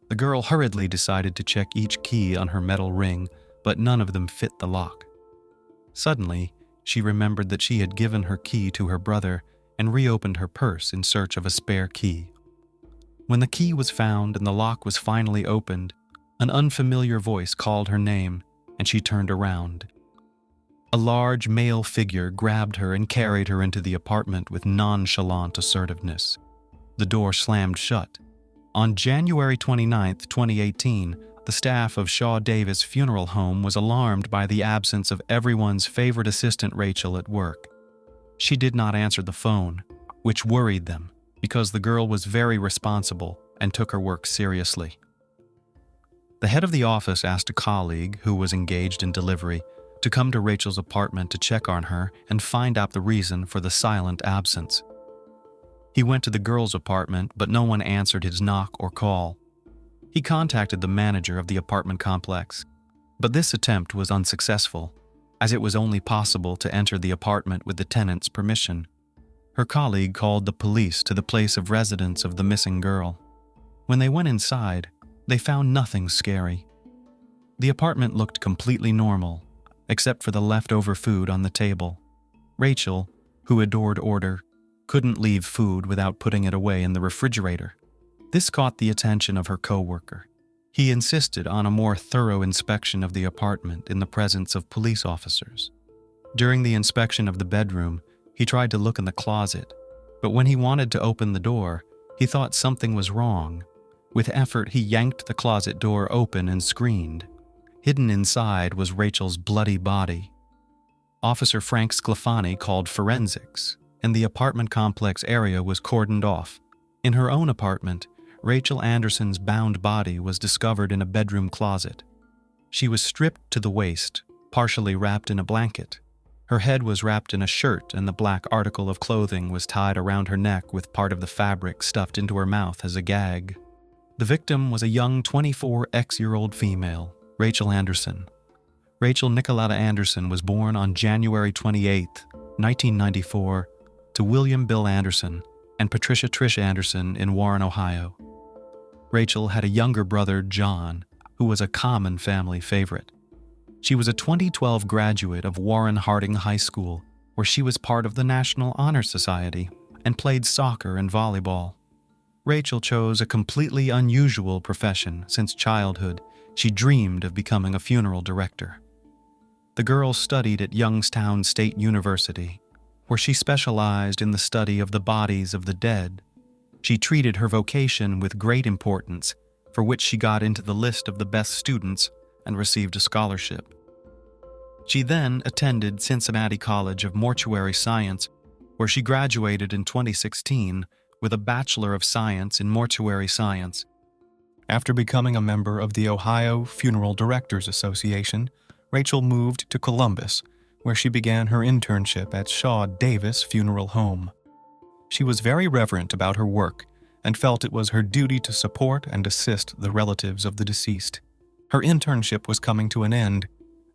The girl hurriedly decided to check each key on her metal ring, but none of them fit the lock. Suddenly, she remembered that she had given her key to her brother and reopened her purse in search of a spare key. When the key was found and the lock was finally opened, an unfamiliar voice called her name, and she turned around. A large male figure grabbed her and carried her into the apartment with nonchalant assertiveness. The door slammed shut. On January 29, 2018, the staff of Shaw Davis Funeral Home was alarmed by the absence of everyone's favorite assistant Rachel at work. She did not answer the phone, which worried them because the girl was very responsible and took her work seriously. The head of the office asked a colleague, who was engaged in delivery, to come to Rachel's apartment to check on her and find out the reason for the silent absence. He went to the girl's apartment, but no one answered his knock or call. He contacted the manager of the apartment complex, but this attempt was unsuccessful, as it was only possible to enter the apartment with the tenant's permission. Her colleague called the police to the place of residence of the missing girl. When they went inside, they found nothing scary. The apartment looked completely normal, except for the leftover food on the table. Rachel, who adored order, couldn't leave food without putting it away in the refrigerator. This caught the attention of her coworker. He insisted on a more thorough inspection of the apartment in the presence of police officers. During the inspection of the bedroom, he tried to look in the closet, but when he wanted to open the door, he thought something was wrong. With effort, he yanked the closet door open and screamed. Hidden inside was Rachel's bloody body. Officer Frank Sclafani called forensics, and the apartment complex area was cordoned off. In her own apartment, Rachel Anderson's bound body was discovered in a bedroom closet. She was stripped to the waist, partially wrapped in a blanket. Her head was wrapped in a shirt, and the black article of clothing was tied around her neck with part of the fabric stuffed into her mouth as a gag. The victim was a young 24-year-old female, Rachel Anderson. Rachel Nicoletta Anderson was born on January 28, 1994, to William Bill Anderson and Patricia Trish Anderson in Warren, Ohio. Rachel had a younger brother, John, who was a common family favorite. She was a 2012 graduate of Warren Harding High School, where she was part of the National Honor Society and played soccer and volleyball. Rachel chose a completely unusual profession. Since childhood, she dreamed of becoming a funeral director. The girl studied at Youngstown State University, where she specialized in the study of the bodies of the dead. She treated her vocation with great importance, for which she got into the list of the best students and received a scholarship. She then attended Cincinnati College of Mortuary Science, where she graduated in 2016 with a Bachelor of Science in Mortuary Science. After becoming a member of the Ohio Funeral Directors Association, Rachel moved to Columbus, where she began her internship at Shaw Davis Funeral Home. She was very reverent about her work and felt it was her duty to support and assist the relatives of the deceased. Her internship was coming to an end,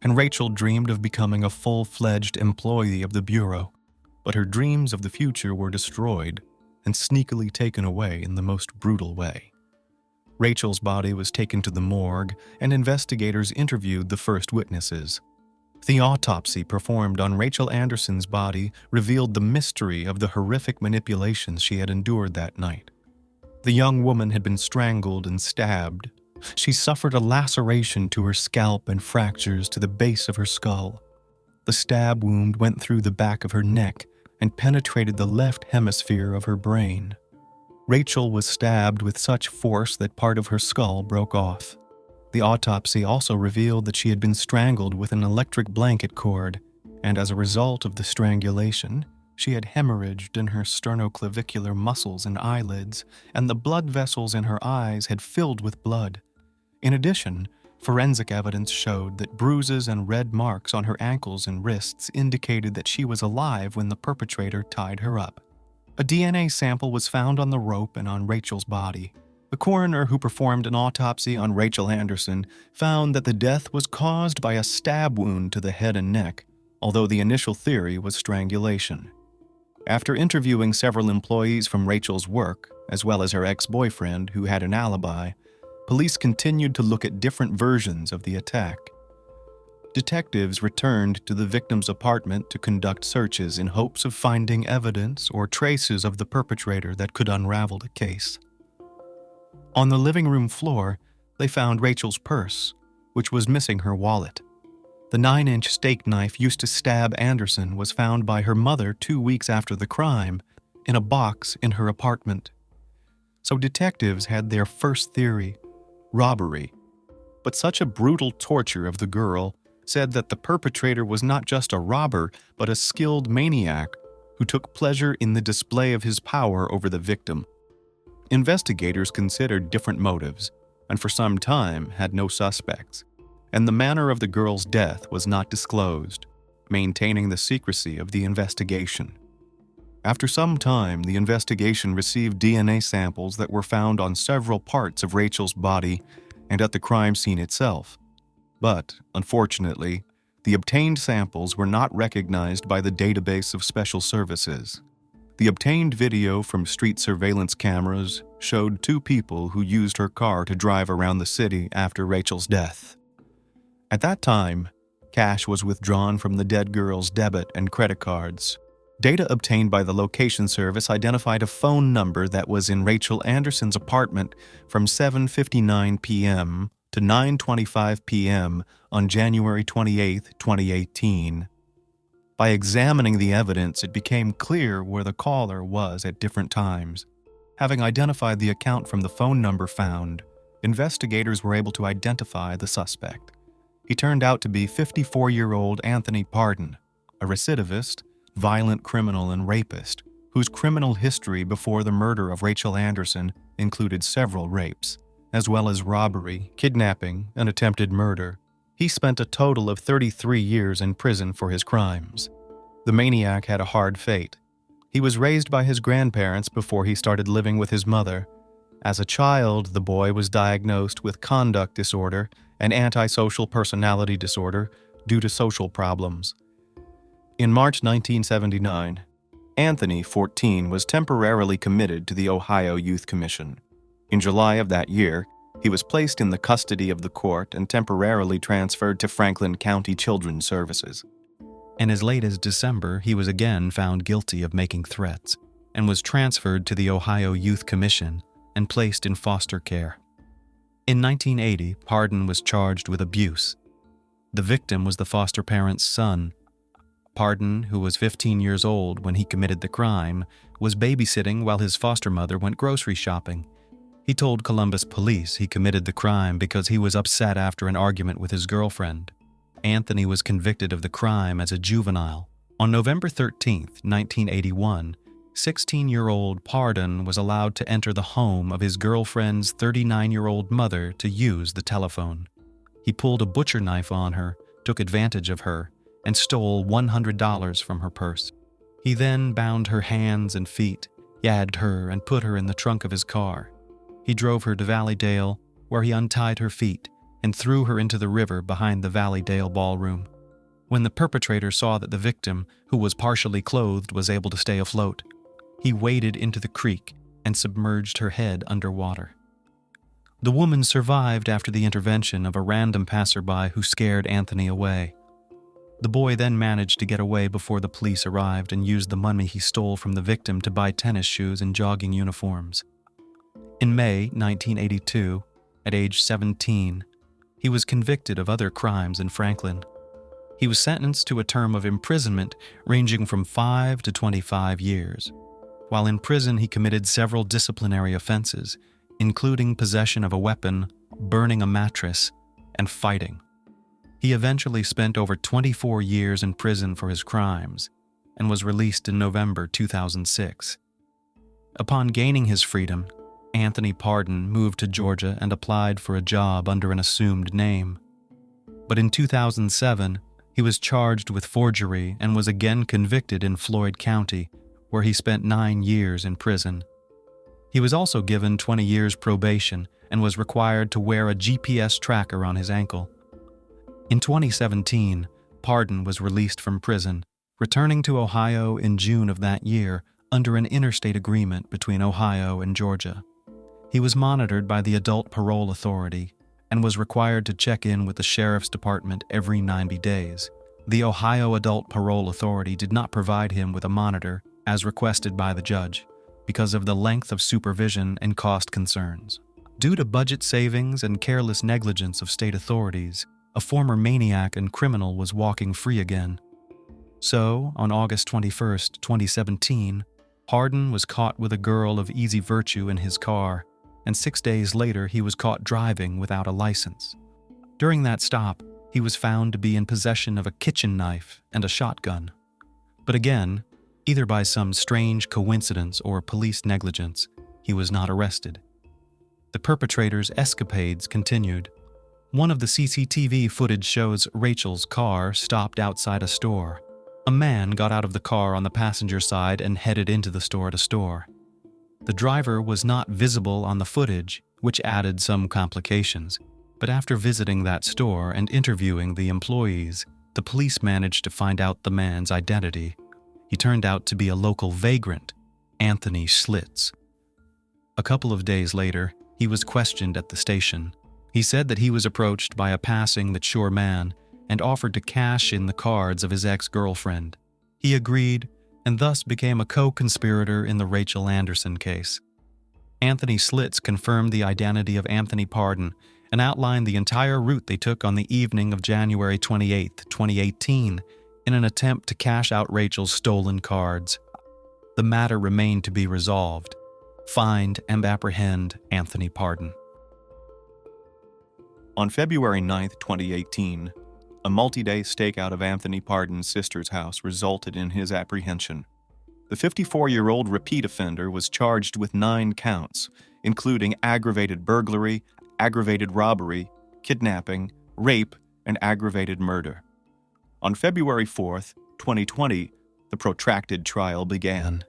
and Rachel dreamed of becoming a full-fledged employee of the Bureau, but her dreams of the future were destroyed and sneakily taken away in the most brutal way. Rachel's body was taken to the morgue, and investigators interviewed the first witnesses. The autopsy performed on Rachel Anderson's body revealed the mystery of the horrific manipulations she had endured that night. The young woman had been strangled and stabbed. She suffered a laceration to her scalp and fractures to the base of her skull. The stab wound went through the back of her neck and penetrated the left hemisphere of her brain. Rachel was stabbed with such force that part of her skull broke off. The autopsy also revealed that she had been strangled with an electric blanket cord, and as a result of the strangulation, she had hemorrhaged in her sternoclavicular muscles and eyelids, and the blood vessels in her eyes had filled with blood. In addition, forensic evidence showed that bruises and red marks on her ankles and wrists indicated that she was alive when the perpetrator tied her up. A DNA sample was found on the rope and on Rachel's body. The coroner who performed an autopsy on Rachel Anderson found that the death was caused by a stab wound to the head and neck, although the initial theory was strangulation. After interviewing several employees from Rachel's work, as well as her ex-boyfriend who had an alibi, police continued to look at different versions of the attack. Detectives returned to the victim's apartment to conduct searches in hopes of finding evidence or traces of the perpetrator that could unravel the case. On the living room floor, they found Rachel's purse, which was missing her wallet. The 9-inch steak knife used to stab Anderson was found by her mother 2 weeks after the crime in a box in her apartment. So detectives had their first theory, robbery. But such a brutal torture of the girl said that the perpetrator was not just a robber, but a skilled maniac who took pleasure in the display of his power over the victim. Investigators considered different motives, and for some time had no suspects, and the manner of the girl's death was not disclosed, maintaining the secrecy of the investigation. After some time, the investigation received DNA samples that were found on several parts of Rachel's body and at the crime scene itself. But, unfortunately, the obtained samples were not recognized by the database of special services. The obtained video from street surveillance cameras showed two people who used her car to drive around the city after Rachel's death. At that time, cash was withdrawn from the dead girl's debit and credit cards. Data obtained by the location service identified a phone number that was in Rachel Anderson's apartment from 7:59 p.m. to 9:25 p.m. on January 28, 2018. By examining the evidence, it became clear where the caller was at different times. Having identified the account from the phone number found, investigators were able to identify the suspect. He turned out to be 54-year-old Anthony Pardon, a recidivist, violent criminal and rapist, whose criminal history before the murder of Rachel Anderson included several rapes, as well as robbery, kidnapping, and attempted murder. He spent a total of 33 years in prison for his crimes. The maniac had a hard fate. He was raised by his grandparents before he started living with his mother. As a child, the boy was diagnosed with conduct disorder and antisocial personality disorder due to social problems. In March 1979, Anthony, 14, was temporarily committed to the Ohio Youth Commission. In July of that year, he was placed in the custody of the court and temporarily transferred to Franklin County Children's Services. And as late as December, he was again found guilty of making threats and was transferred to the Ohio Youth Commission and placed in foster care. In 1980, Pardon was charged with abuse. The victim was the foster parent's son. Pardon, who was 15 years old when he committed the crime, was babysitting while his foster mother went grocery shopping. He told Columbus police he committed the crime because he was upset after an argument with his girlfriend. Anthony was convicted of the crime as a juvenile. On November 13, 1981, 16-year-old Pardon was allowed to enter the home of his girlfriend's 39-year-old mother to use the telephone. He pulled a butcher knife on her, took advantage of her, and stole $100 from her purse. He then bound her hands and feet, gagged her, and put her in the trunk of his car. He drove her to Valleydale, where he untied her feet and threw her into the river behind the Valleydale ballroom. When the perpetrator saw that the victim, who was partially clothed, was able to stay afloat, he waded into the creek and submerged her head underwater. The woman survived after the intervention of a random passerby who scared Anthony away. The boy then managed to get away before the police arrived and used the money he stole from the victim to buy tennis shoes and jogging uniforms. In May 1982, at age 17, he was convicted of other crimes in Franklin. He was sentenced to a term of imprisonment ranging from 5 to 25 years. While in prison, he committed several disciplinary offenses, including possession of a weapon, burning a mattress, and fighting. He eventually spent over 24 years in prison for his crimes and was released in November 2006. Upon gaining his freedom, Anthony Pardon moved to Georgia and applied for a job under an assumed name. But in 2007, he was charged with forgery and was again convicted in Floyd County, where he spent 9 years in prison. He was also given 20 years probation and was required to wear a GPS tracker on his ankle. In 2017, Pardon was released from prison, returning to Ohio in June of that year under an interstate agreement between Ohio and Georgia. He was monitored by the Adult Parole Authority and was required to check in with the Sheriff's Department every 90 days. The Ohio Adult Parole Authority did not provide him with a monitor, as requested by the judge, because of the length of supervision and cost concerns. Due to budget savings and careless negligence of state authorities, a former maniac and criminal was walking free again. So, on August 21, 2017, Pardon was caught with a girl of easy virtue in his car, and 6 days later he was caught driving without a license. During that stop, he was found to be in possession of a kitchen knife and a shotgun. But again, either by some strange coincidence or police negligence, he was not arrested. The perpetrator's escapades continued. One of the CCTV footage shows Rachel's car stopped outside a store. A man got out of the car on the passenger side and headed into the store. The driver was not visible on the footage, which added some complications. But after visiting that store and interviewing the employees, the police managed to find out the man's identity. He turned out to be a local vagrant Anthony Schlitz. A couple of days later, he was questioned at the station. He said that he was approached by a passing mature man and offered to cash in the cards of his ex-girlfriend. He agreed and thus became a co-conspirator in the Rachel Anderson case. Anthony Schlitz confirmed the identity of Anthony Pardon and outlined the entire route they took on the evening of January 28, 2018, in an attempt to cash out Rachel's stolen cards. The matter remained to be resolved. Find and apprehend Anthony Pardon. On February 9, 2018, a multi-day stakeout of Anthony Pardon's sister's house resulted in his apprehension. The 54-year-old repeat offender was charged with 9 counts, including aggravated burglary, aggravated robbery, kidnapping, rape, and aggravated murder. On February 4, 2020, the protracted trial began.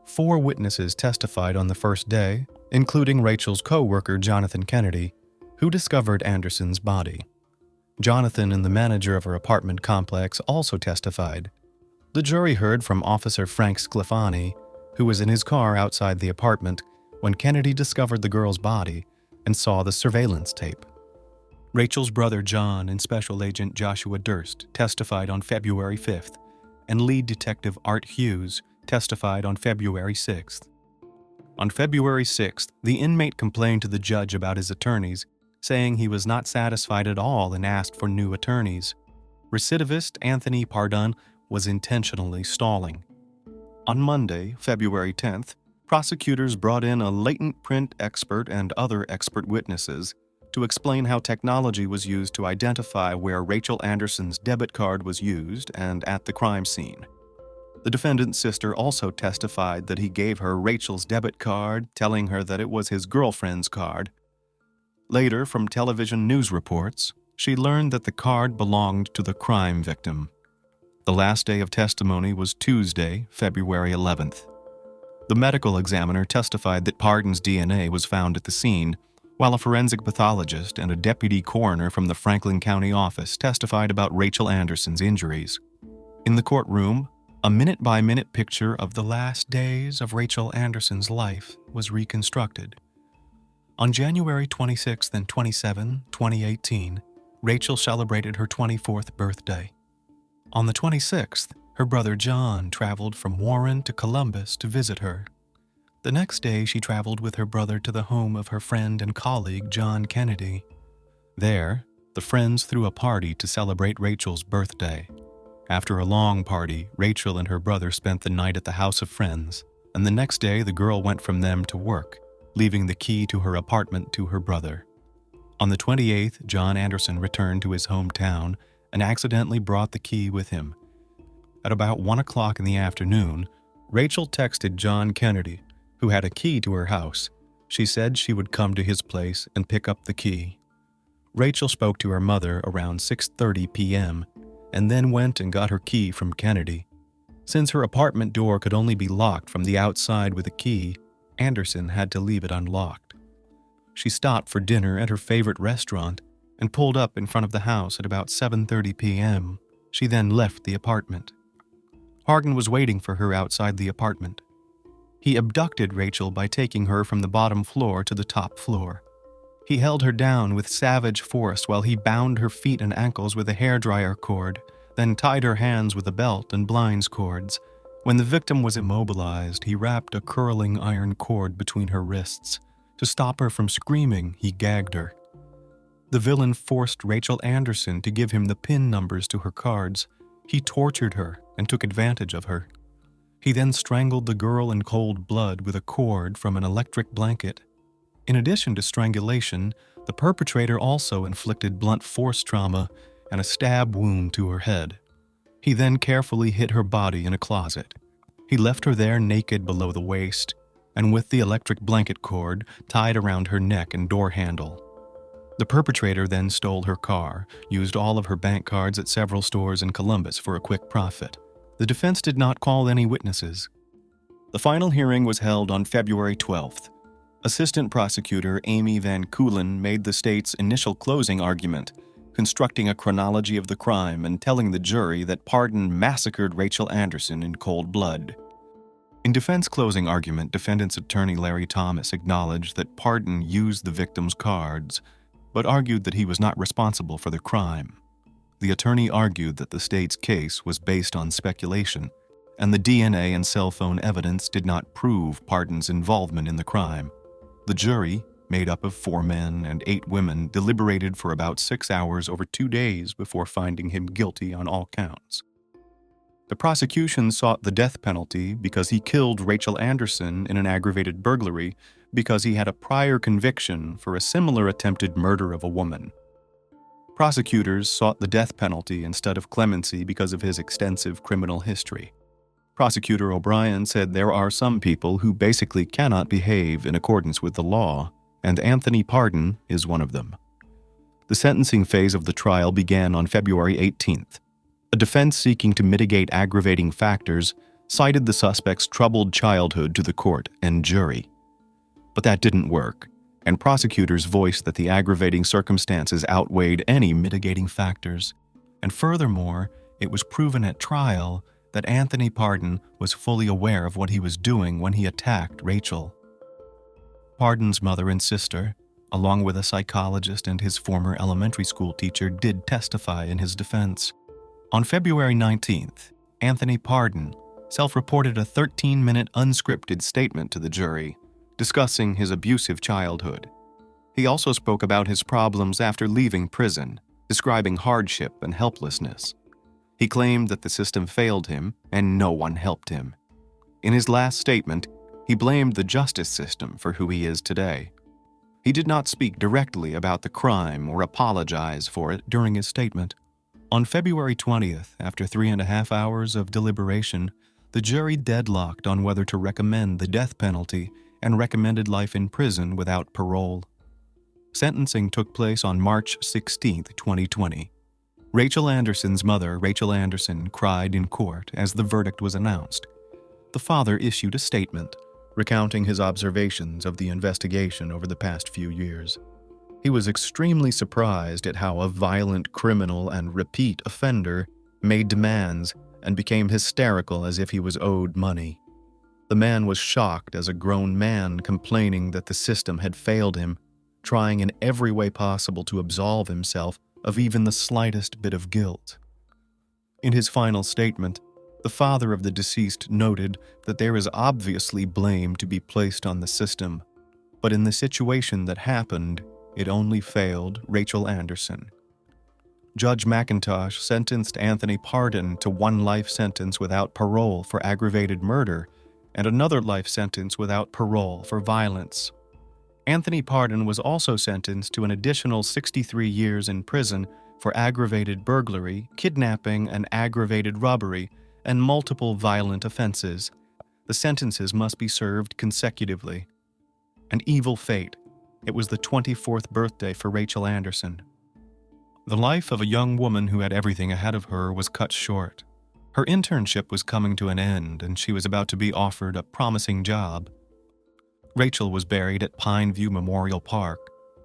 4 witnesses testified on the first day, including Rachel's co-worker Jonathan Kennedy, who discovered Anderson's body. Jonathan and the manager of her apartment complex also testified. The jury heard from Officer Frank Sclafani, who was in his car outside the apartment when Kennedy discovered the girl's body and saw the surveillance tape. Rachel's brother John and Special Agent Joshua Durst testified on February 5th, and lead detective Art Hughes testified on February 6th. On February 6th, the inmate complained to the judge about his attorneys, saying he was not satisfied at all and asked for new attorneys. Recidivist Anthony Pardon was intentionally stalling. On Monday, February 10th, prosecutors brought in a latent print expert and other expert witnesses to explain how technology was used to identify where Rachel Anderson's debit card was used and at the crime scene. The defendant's sister also testified that he gave her Rachel's debit card, telling her that it was his girlfriend's card. Later, from television news reports, she learned that the card belonged to the crime victim. The last day of testimony was Tuesday, February 11th. The medical examiner testified that Pardon's DNA was found at the scene, while a forensic pathologist and a deputy coroner from the Franklin County office testified about Rachel Anderson's injuries. In the courtroom, a minute-by-minute picture of the last days of Rachel Anderson's life was reconstructed. On January 26th and 27, 2018, Rachel celebrated her 24th birthday. On the 26th, her brother John traveled from Warren to Columbus to visit her. The next day, she traveled with her brother to the home of her friend and colleague John Kennedy. There, the friends threw a party to celebrate Rachel's birthday. After a long party, Rachel and her brother spent the night at the house of friends, and the next day the girl went from them to work, leaving the key to her apartment to her brother. On the 28th, John Anderson returned to his hometown and accidentally brought the key with him. At about 1 o'clock in the afternoon, Rachel texted John Kennedy, who had a key to her house. She said she would come to his place and pick up the key. Rachel spoke to her mother around 6:30 p.m. and then went and got her key from Kennedy. Since her apartment door could only be locked from the outside with a key, Anderson had to leave it unlocked. She stopped for dinner at her favorite restaurant and pulled up in front of the house at about 7:30 p.m. She then left the apartment. Hargan was waiting for her outside the apartment. He abducted Rachel by taking her from the bottom floor to the top floor. He held her down with savage force while he bound her feet and ankles with a hairdryer cord, then tied her hands with a belt and blinds cords. When the victim was immobilized, he wrapped a curling iron cord between her wrists. To stop her from screaming, he gagged her. The villain forced Rachel Anderson to give him the PIN numbers to her cards. He tortured her and took advantage of her. He then strangled the girl in cold blood with a cord from an electric blanket. In addition to strangulation, the perpetrator also inflicted blunt force trauma and a stab wound to her head. He then carefully hid her body in a closet. He left her there naked below the waist, and with the electric blanket cord tied around her neck and door handle. The perpetrator then stole her car, used all of her bank cards at several stores in Columbus for a quick profit. The defense did not call any witnesses. The final hearing was held on February 12th. Assistant Prosecutor Amy Van Keulen made the state's initial closing argument, constructing a chronology of the crime and telling the jury that Pardon massacred Rachel Anderson in cold blood. In defense closing argument, defendant's attorney Larry Thomas acknowledged that Pardon used the victim's cards, but argued that he was not responsible for the crime. The attorney argued that the state's case was based on speculation, and the DNA and cell phone evidence did not prove Pardon's involvement in the crime. The jury, made up of 4 men and 8 women, deliberated for about 6 hours over 2 days before finding him guilty on all counts. The prosecution sought the death penalty because he killed Rachel Anderson in an aggravated burglary because he had a prior conviction for a similar attempted murder of a woman. Prosecutors sought the death penalty instead of clemency because of his extensive criminal history. Prosecutor O'Brien said there are some people who basically cannot behave in accordance with the law, and Anthony Pardon is one of them. The sentencing phase of the trial began on February 18th. A defense seeking to mitigate aggravating factors cited the suspect's troubled childhood to the court and jury. But that didn't work, and prosecutors voiced that the aggravating circumstances outweighed any mitigating factors. And furthermore, it was proven at trial that Anthony Pardon was fully aware of what he was doing when he attacked Rachel. Pardon's mother and sister, along with a psychologist and his former elementary school teacher, did testify in his defense. On February 19th, Anthony Pardon self-reported a 13-minute unscripted statement to the jury, discussing his abusive childhood. He also spoke about his problems after leaving prison, describing hardship and helplessness. He claimed that the system failed him and no one helped him. In his last statement, he blamed the justice system for who he is today. He did not speak directly about the crime or apologize for it during his statement. On February 20th, after 3.5 hours of deliberation, the jury deadlocked on whether to recommend the death penalty and recommended life in prison without parole. Sentencing took place on March 16, 2020. Rachel Anderson's mother, Rachel Anderson, cried in court as the verdict was announced. The father issued a statement recounting his observations of the investigation over the past few years. He was extremely surprised at how a violent criminal and repeat offender made demands and became hysterical as if he was owed money. The man was shocked as a grown man, complaining that the system had failed him, trying in every way possible to absolve himself of even the slightest bit of guilt. In his final statement, the father of the deceased noted that there is obviously blame to be placed on the system, but in the situation that happened, it only failed Rachel Anderson. Judge McIntosh sentenced Anthony Pardon to 1 life sentence without parole for aggravated murder and another life sentence without parole for violence. Anthony Pardon was also sentenced to an additional 63 years in prison for aggravated burglary, kidnapping, and aggravated robbery, and multiple violent offenses. The sentences must be served consecutively. An evil fate. It was the 24th birthday for Rachel Anderson. The life of a young woman who had everything ahead of her was cut short. Her internship was coming to an end, and she was about to be offered a promising job. Rachel was buried at Pineview Memorial Park.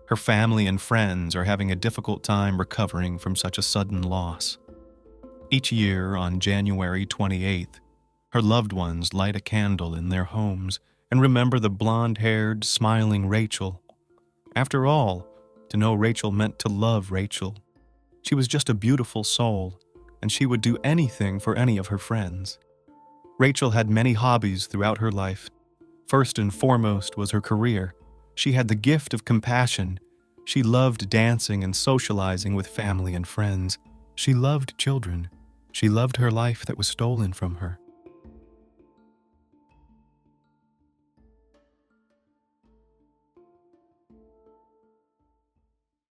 Her family and friends are having a difficult time recovering from such a sudden loss. Each year, on January 28th, her loved ones light a candle in their homes and remember the blonde-haired, smiling Rachel. After all, to know Rachel meant to love Rachel. She was just a beautiful soul, and she would do anything for any of her friends. Rachel had many hobbies throughout her life. First and foremost was her career. She had the gift of compassion. She loved dancing and socializing with family and friends. She loved children. She loved her life that was stolen from her.